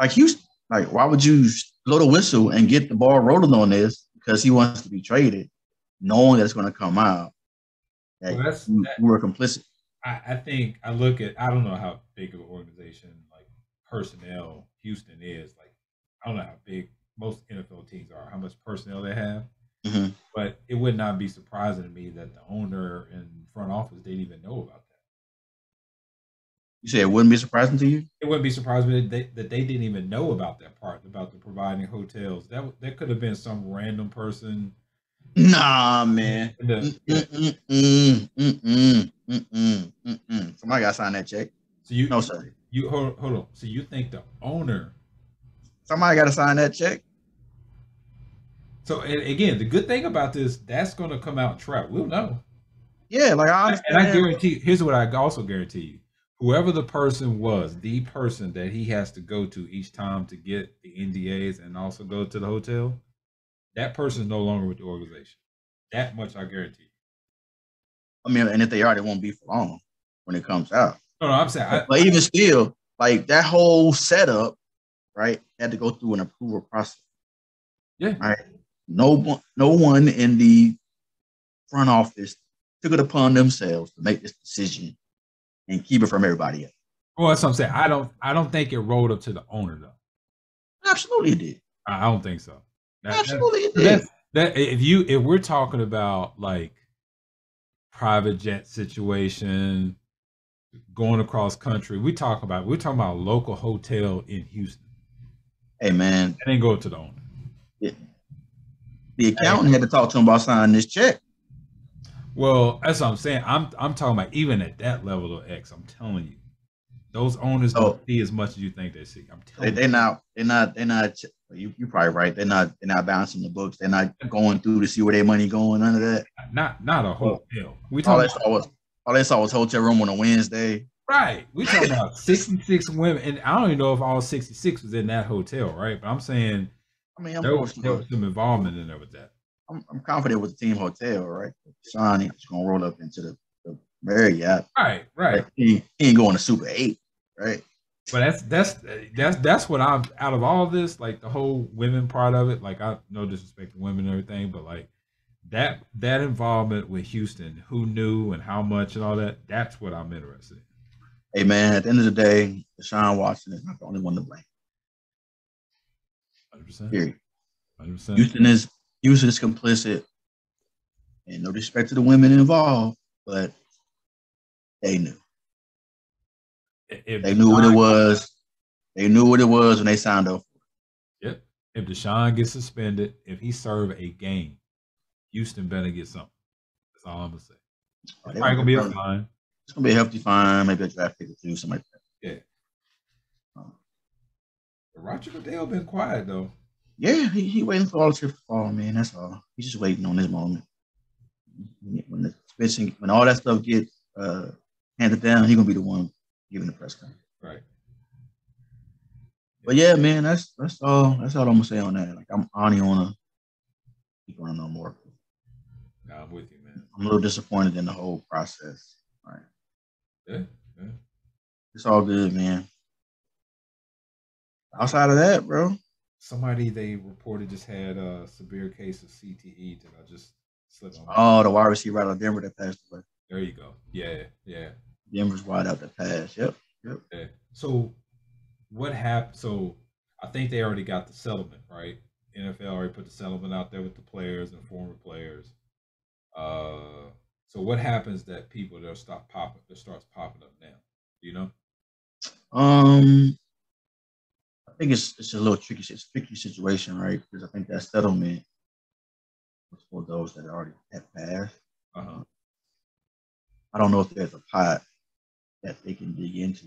Like Houston. Like, why would you blow the whistle and get the ball rolling on this because he wants to be traded, knowing that it's going to come out that you were complicit? I think I look at, I don't know how big of an organization like personnel Houston is. Like, I don't know how big most NFL teams are, how much personnel they have. Mm-hmm. But it would not be surprising to me that the owner and front office didn't even know about that. You say it wouldn't be surprising to you? It wouldn't be surprising that they didn't even know about that part, about the providing hotels. That could have been some random person. Nah, man. Somebody got to sign that check. So you no, sir. You hold on. So you think the owner? Somebody got to sign that check. So again, the good thing about this, that's going to come out trap. We'll know. Yeah, like I understand. And I guarantee. Here's what I also guarantee you: whoever the person was, the person that he has to go to each time to get the NDAs and also go to the hotel, that person is no longer with the organization. That much I guarantee you. I mean, and if they are, they won't be for long when it comes out. No, I'm saying. But even still, like that whole setup, right, had to go through an approval process. Yeah. Right. No one in the front office took it upon themselves to make this decision and keep it from everybody else. Well, that's what I'm saying. I don't think it rolled up to the owner though. Absolutely it did. I don't think so. Absolutely it did. If we're talking about like private jet situation, going across country, we're talking about a local hotel in Houston. Hey man, that didn't go to the owner. Yeah. The accountant had to talk to him about signing this check. Well, that's what I'm saying. I'm talking about even at that level of X. I'm telling you, those owners don't see as much as you think they see. I'm telling you, they're not. You're probably right. They're not balancing the books. They're not going through to see where their money going. None of that. Not a hotel. All they saw was hotel room on a Wednesday. Right. We talking about 66 women, and I don't even know if all 66 was in that hotel, right? But I'm saying, there was some involvement in there with that. I'm confident with the team hotel, right? Sean is going to roll up into the Marriott. Right. Like, he ain't going to Super 8, right? But that's what I'm out of all this, like the whole women part of it. Like, I no disrespect to women and everything, but like that involvement with Houston, who knew and how much and all that. That's what I'm interested in. Hey man, at the end of the day, Deshaun Watson is not the only one to blame. 100%. Period. 100%. Houston is complicit, and no disrespect to the women involved, but they knew. They knew what it was. They knew what it was when they signed up for it. Yep. If Deshaun gets suspended, if he served a game, Houston better get something. That's all I'm gonna say. It's probably gonna be a fine. It's gonna be a hefty fine, maybe a draft pick or two, something like that. Yeah. Roger Goodell been quiet though. Yeah, he waiting for all the chips to fall, man. That's all. He's just waiting on this moment. When all that stuff gets handed down, he's gonna be the one giving the press conference. Right. But yeah, man, that's all. That's all I'm gonna say on that. Like, I only wanna keep on no more. No, I'm with you, man. I'm a little disappointed in the whole process. All right. Yeah. It's all good, man. Outside of that, bro. Somebody they reported just had a severe case of CTE. Did I just slip on that? Oh, the wide receiver out of Denver that passed away. There you go. Yeah, yeah. Denver's wide out that pass. Yep. Yeah. So what happened? So I think they already got the settlement, right? NFL already put the settlement out there with the players and former players. So what happens that people they'll stop popping that starts popping up now? Do you know? Um, I think it's a little tricky situation, right? Because I think that settlement was for those that already have passed. Uh-huh. I don't know if there's a pot that they can dig into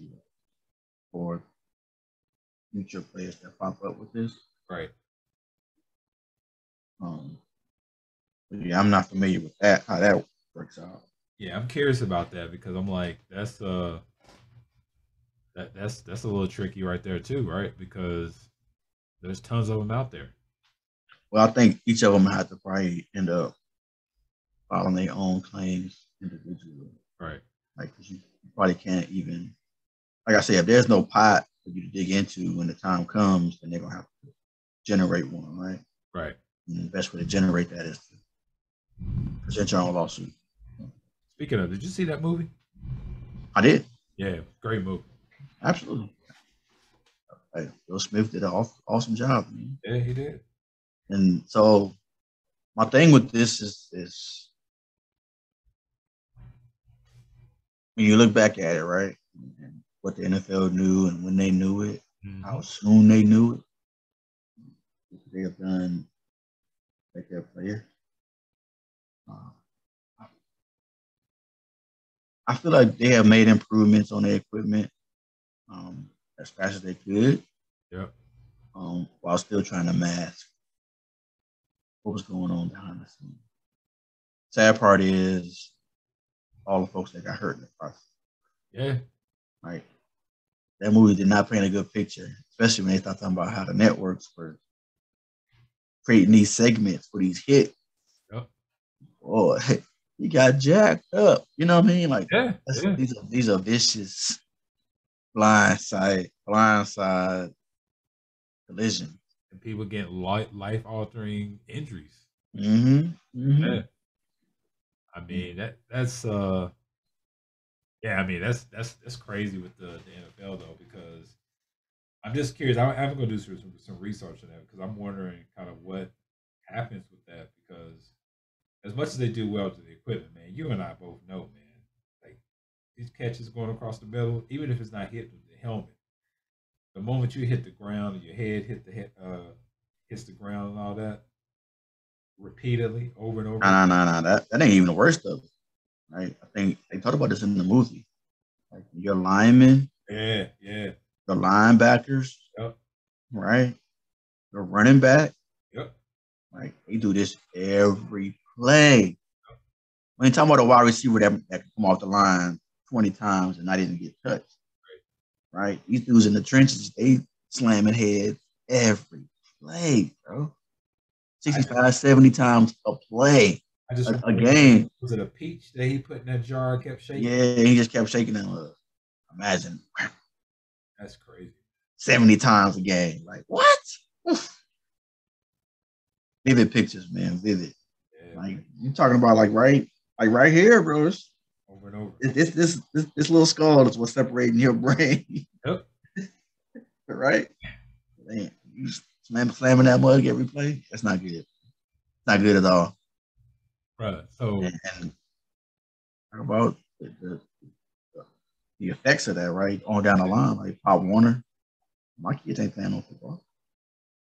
for future players that pop up with this. Right. Yeah, I'm not familiar with that, how that works out. Yeah, I'm curious about that because I'm like, that's a little tricky right there too, right? Because there's tons of them out there. Well, I think each of them had to probably end up filing their own claims individually. Right. Like, 'cause you probably can't even, like I said, if there's no pot for you to dig into when the time comes, then they're going to have to generate one, right? Right. And the best way to generate that is to present your own lawsuit. Speaking of, did you see that movie? I did. Yeah, great movie. Absolutely. Hey, Will Smith did an awesome job, man. Yeah, he did. And so my thing with this is when you look back at it, right, and what the NFL knew and when they knew it, how soon they knew it, what they have done like their player. I feel like they have made improvements on their equipment as fast as they could. Yep. While still trying to mask what was going on behind the scenes. Sad part is all the folks that got hurt in the process. Yeah. Right. That movie did not paint a good picture, especially when they start talking about how the networks were creating these segments for these hits. Yep. Boy, he got jacked up. You know what I mean? Like, yeah. These are vicious blindside collision. And people get life altering injuries. Yeah. I mean that's that's crazy with the NFL though, because I'm just curious. I'm going to do some research on that because I'm wondering kind of what happens with that, because as much as they do well to the equipment, man, you and I both know, man, like these catches going across the middle, even if it's not hitting the helmet, the moment you hit the ground and your head hits the ground and all that repeatedly over and over. No. That ain't even the worst of it, right? I think they talked about this in the movie. Like your linemen, yeah, the linebackers, yep, right, the running back, yep, right. They do this every play. We ain't talking about a wide receiver that can come off the line 20 times and not even get touched. Right? These dudes in the trenches, they slamming heads every play, bro. 65, 70 times a play. A game. Was it a peach that he put in that jar and kept shaking? Yeah, he just kept shaking them. Imagine. That's crazy. 70 times a game. Like, what? Vivid pictures, man. Vivid. Yeah. Like, you're talking about right here, bro. Over and over. This little skull is what's separating your brain. Yep. Right? Man, you slamming that mug every play. That's not good. It's not good at all. Right. So and talk about the effects of that, right? On down the line, like Pop Warner. My kids ain't playing no football.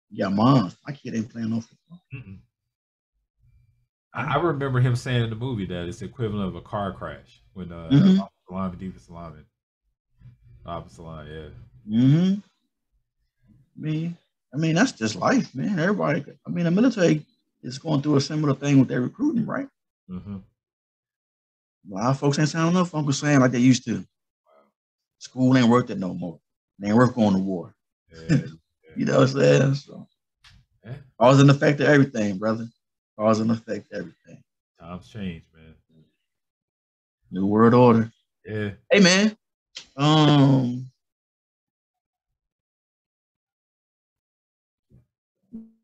You got moms. My kid ain't playing no football. I remember him saying in the movie that it's the equivalent of a car crash when lineman, defensive lineman, opposite line, yeah. I mean, that's just life, man. Everybody. I mean, the military is going through a similar thing with their recruiting, right? A lot of folks ain't signing up for Uncle Sam like they used to. Wow. School ain't worth it no more. They ain't worth going to war. Yeah. You know what I'm saying? So, cause and effect of everything, brother. Cause and effect of everything. Times change, man. New world order. Yeah. Hey, man. Um,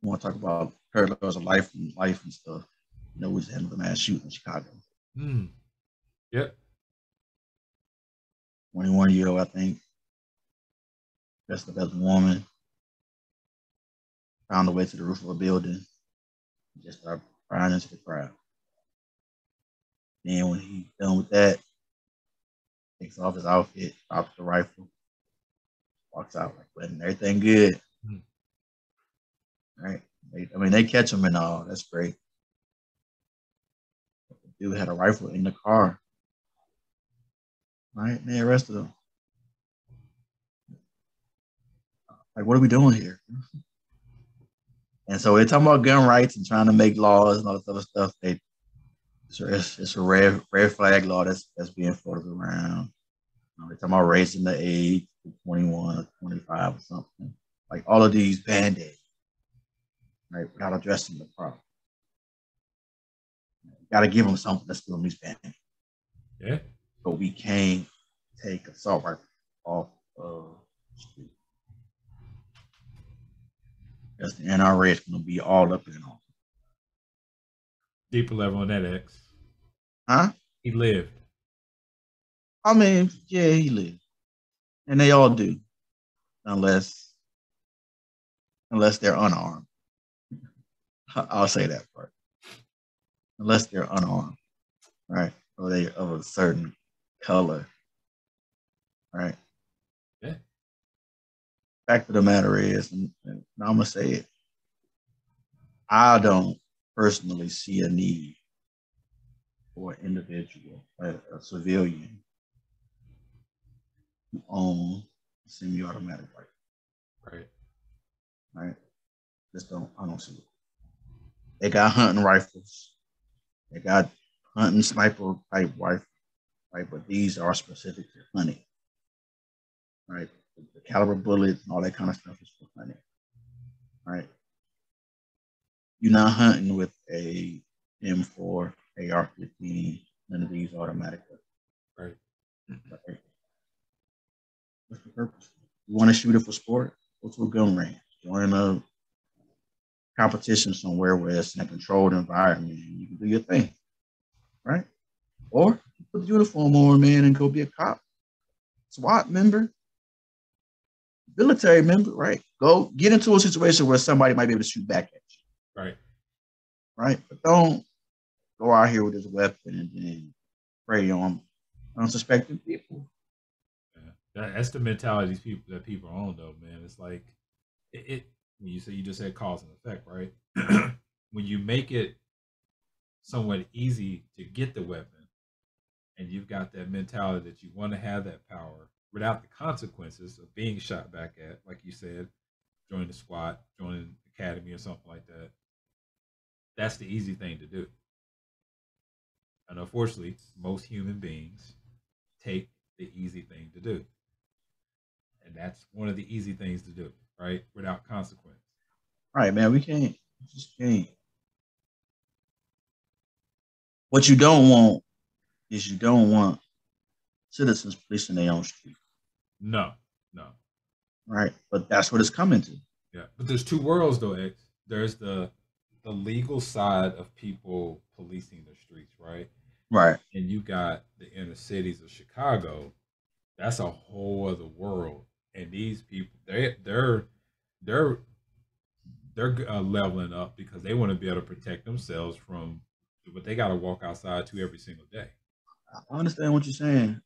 want to talk about parallels of life and stuff. You know, we just had the mass shooting in Chicago. Yep. 21-year-old, I think, dressed up as a woman, found a way to the roof of a building, and just started crying into the crowd. Then when he's done with that, takes off his outfit, drops the rifle, walks out like, well, everything good. Right? They catch him and all. That's great. But the dude had a rifle in the car. Right? And they arrested him. Like, what are we doing here? And so we're talking about gun rights and trying to make laws and all this other stuff. It's a red flag law that's being floated around. They're talking about raising the age to 21 or 25 or something. Like all of these band-aids, right? Without addressing the problem. Got to give them something that's doing these band-aids. Yeah. But we can't take assault rifle off of the street. Because the NRA is going to be all up in on. Deeper level on that, X. Huh? He lived. I mean, yeah, he lived. And they all do. Unless they're unarmed. I'll say that part. Unless they're unarmed, right? Or they of a certain color, right? Yeah. Fact of the matter is, and I'm gonna say it, I don't personally see a need for an individual, a civilian, who owns a semi-automatic rifle. Right. Right? I don't see it. They got hunting rifles. They got hunting sniper type rifle, right? But these are specific to hunting, right? The caliber bullets and all that kind of stuff is for hunting, right? You're not hunting with a M4, AR-15, none of these automatic weapons. Right? What's the purpose? You want to shoot it for sport? Go to a gun range. Join a competition somewhere where it's in a controlled environment and you can do your thing, right? Or put the uniform on, man, and go be a cop, SWAT member, military member, right? Go get into a situation where somebody might be able to shoot back at you. Right. Right? But don't go out here with this weapon and then prey on unsuspecting people. Yeah. That's the mentality that people are on, though, man. It's like when you just said cause and effect, right? When you make it somewhat easy to get the weapon, and you've got that mentality that you want to have that power without the consequences of being shot back at, like you said, join the SWAT, join the academy or something like that. That's the easy thing to do. And unfortunately, most human beings take the easy thing to do. And that's one of the easy things to do, right? Without consequence. Right, man. We just can't. What you don't want is you don't want citizens policing their own street. No. Right? But that's what it's coming to. Yeah. But there's two worlds though, X. There's the legal side of people policing the streets, right? Right. And you got the inner cities of Chicago. That's a whole other world. And these people, they're leveling up because they want to be able to protect themselves from what they got to walk outside to every single day. I understand what you're saying,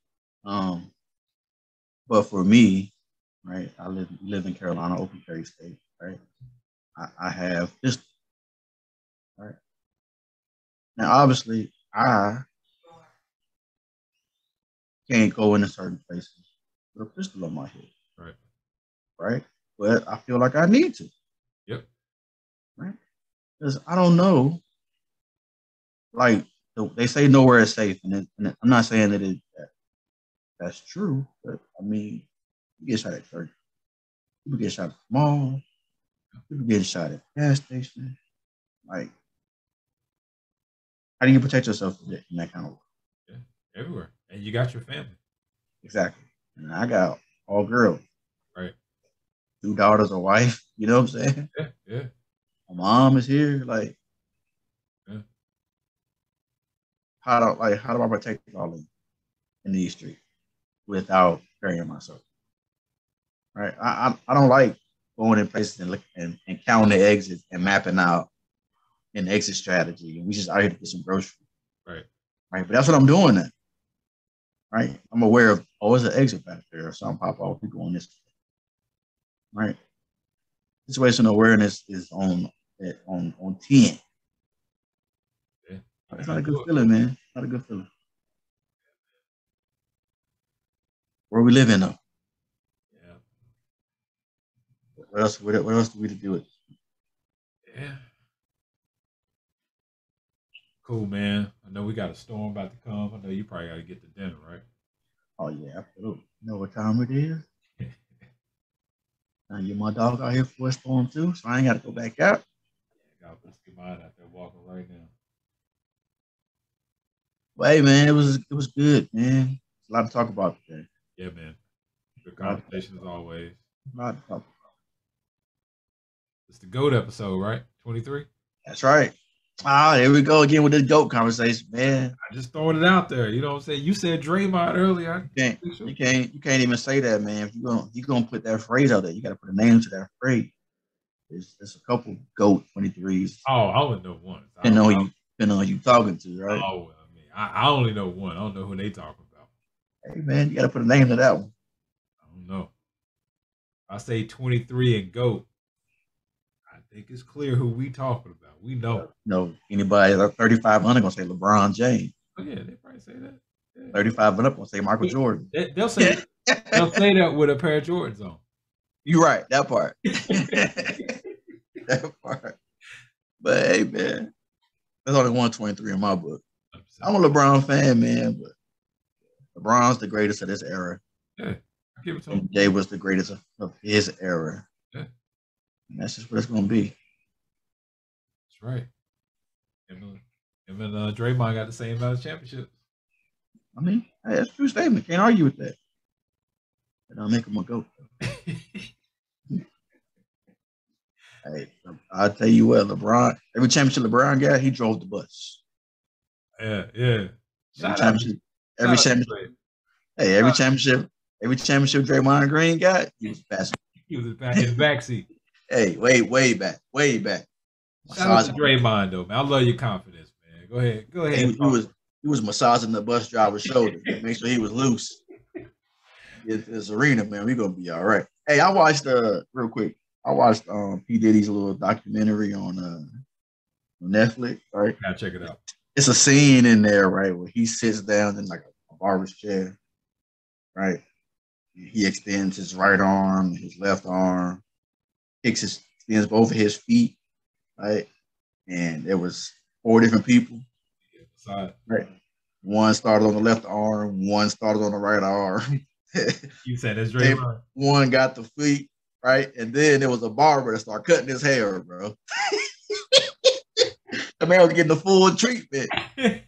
but for me, right, I live in Carolina, open carry state, right. I have this, right. Now, obviously, I can't go into certain places with a pistol on my head, right. But I feel like I need to, Yep. Right, because I don't know. Like they say, nowhere is safe, and I'm not saying that that's true, but I mean, you get shot at church, people get shot at the mall, people get shot at gas stations. Like, how do you protect yourself in that kind of way? Yeah, everywhere, and you got your family. Exactly. And I got all girls, Right. 2 daughters, a wife. You know what I'm saying? Yeah. Yeah. My mom is here. Like, Yeah. how do I protect all of them in these streets without burying myself? Right. I don't like going in places and counting the exits and mapping out an exit strategy. And we just out here to get some groceries. Right. Right. But that's what I'm doing now. Right. I'm aware of, there's an exit back there or something pop off. We going this way. Right. Situational awareness is on 10. Yeah. It's not a good feeling, man. Not a good feeling. Where we live in though. Yeah. What else? What else do we do with? Yeah. Cool, man. I know we got a storm about to come. I know you probably got to get to dinner, right? Oh yeah, absolutely. You know what time it is? Now get my dog out here for a storm too, so I ain't got to go back out. Yeah, got to get mine out there walking right now. But hey, man, it was good, man. A lot to talk about today. Yeah, man. Good conversation as always. A lot to talk about. It's the GOAT episode, right? 23. That's right. Ah, here we go again with this GOAT conversation, man. I just throwing it out there. You know what I'm saying? You said Draymond earlier. You can't even say that, man. If you're gonna put that phrase out there, you got to put a name to that phrase. There's a couple GOAT 23s. Oh, I only know one. Depending on who you talking to, right? Oh, I mean, I only know one. I don't know who they talking about. Hey, man, you got to put a name to that one. I don't know. I say 23 and GOAT. I think it's clear who we talking about. We know. No, anybody like 3500 gonna say LeBron James. Oh yeah, they probably say that. Yeah. 35 and up gonna say Michael Jordan. They'll say that with a pair of Jordans on. You're right, that part. That part. But hey, man, there's only 123 in my book. I'm a LeBron fan, man, but LeBron's the greatest of this era. Yeah, I give it to him. Jay was the greatest of his era. Yeah. And that's just what it's gonna be. That's right. Him and Draymond got the same amount of championships. I mean, hey, that's a true statement. Can't argue with that. But I'll make him a GOAT. Hey, I'll tell you what, LeBron, every championship LeBron got, he drove the bus. Yeah. Every championship Draymond Green got, he was passing. He was in the backseat. Hey, way back. Shout out to Draymond though, man. I love your confidence, man. Go ahead. He was massaging the bus driver's shoulder, make sure he was loose. This arena, man, we gonna be all right. Hey, I watched real quick. I watched P. Diddy's little documentary on Netflix. Right, gotta check it out. It's a scene in there, right, where he sits down in like a barber's chair, right. He extends his right arm, his left arm, extends both of his feet, right. And there was 4 different people, right. One started on the left arm, one started on the right arm. You said that's Draymond. One got the feet. Right, and then there was a barber that started cutting his hair, bro. The man was getting the full treatment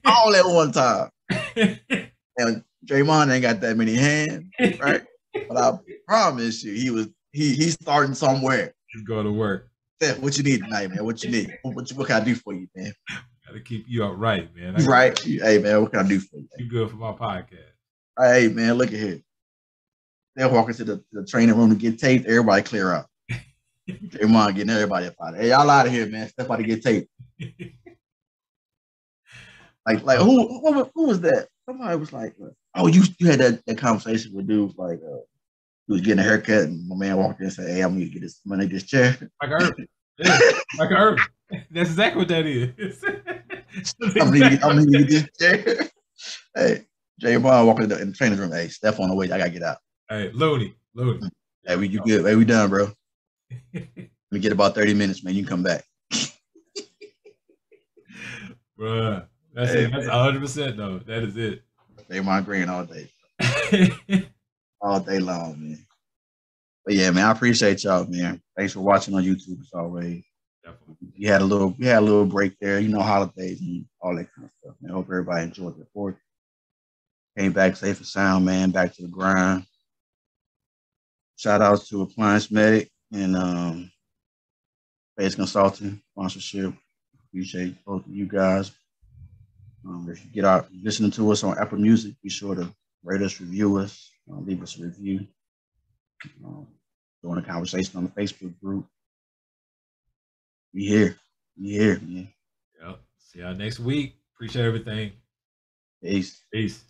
all at one time. And Draymond ain't got that many hands, right? But I promise you, he's starting somewhere. He's going to work. Steph, what you need tonight, man? What you need? What can I do for you, man? Gotta keep you upright, man. Right? Hey, man, what can I do for you? You good for my podcast? Hey, man, look at here. They're walking to the training room to get taped. Everybody clear out. Draymond getting everybody up out of here. Hey, y'all out of here, man. Step out to get taped. Like who was that? Somebody was like, oh, you had that conversation with dudes like he was getting a haircut and my man walked in and said, hey, I'm gonna get this chair. Like Irvin. Yeah, like Irvin. That's exactly what that is. I'm gonna get this chair. Hey, Draymond walking in the training room. Hey, Steph on the way. I gotta get out. Hey, Looney. Hey, you good? Hey, we done, bro. We get about 30 minutes, man. You can come back. Bruh, that's it. That's 100% though. That is it. Draymond Green all day. All day long, man. But yeah, man, I appreciate y'all, man. Thanks for watching on YouTube as always. Definitely. We had a little break there, holidays and all that kind of stuff. Man, I hope everybody enjoyed the 4th. Came back safe and sound, man. Back to the grind. Shout outs to Appliance Medic and Base Consulting sponsorship. Appreciate both of you guys. If you get out listening to us on Apple Music, be sure to rate us, review us, leave us a review. Join the conversation on the Facebook group. We here. Man. Yep. See y'all next week. Appreciate everything. Peace. Peace.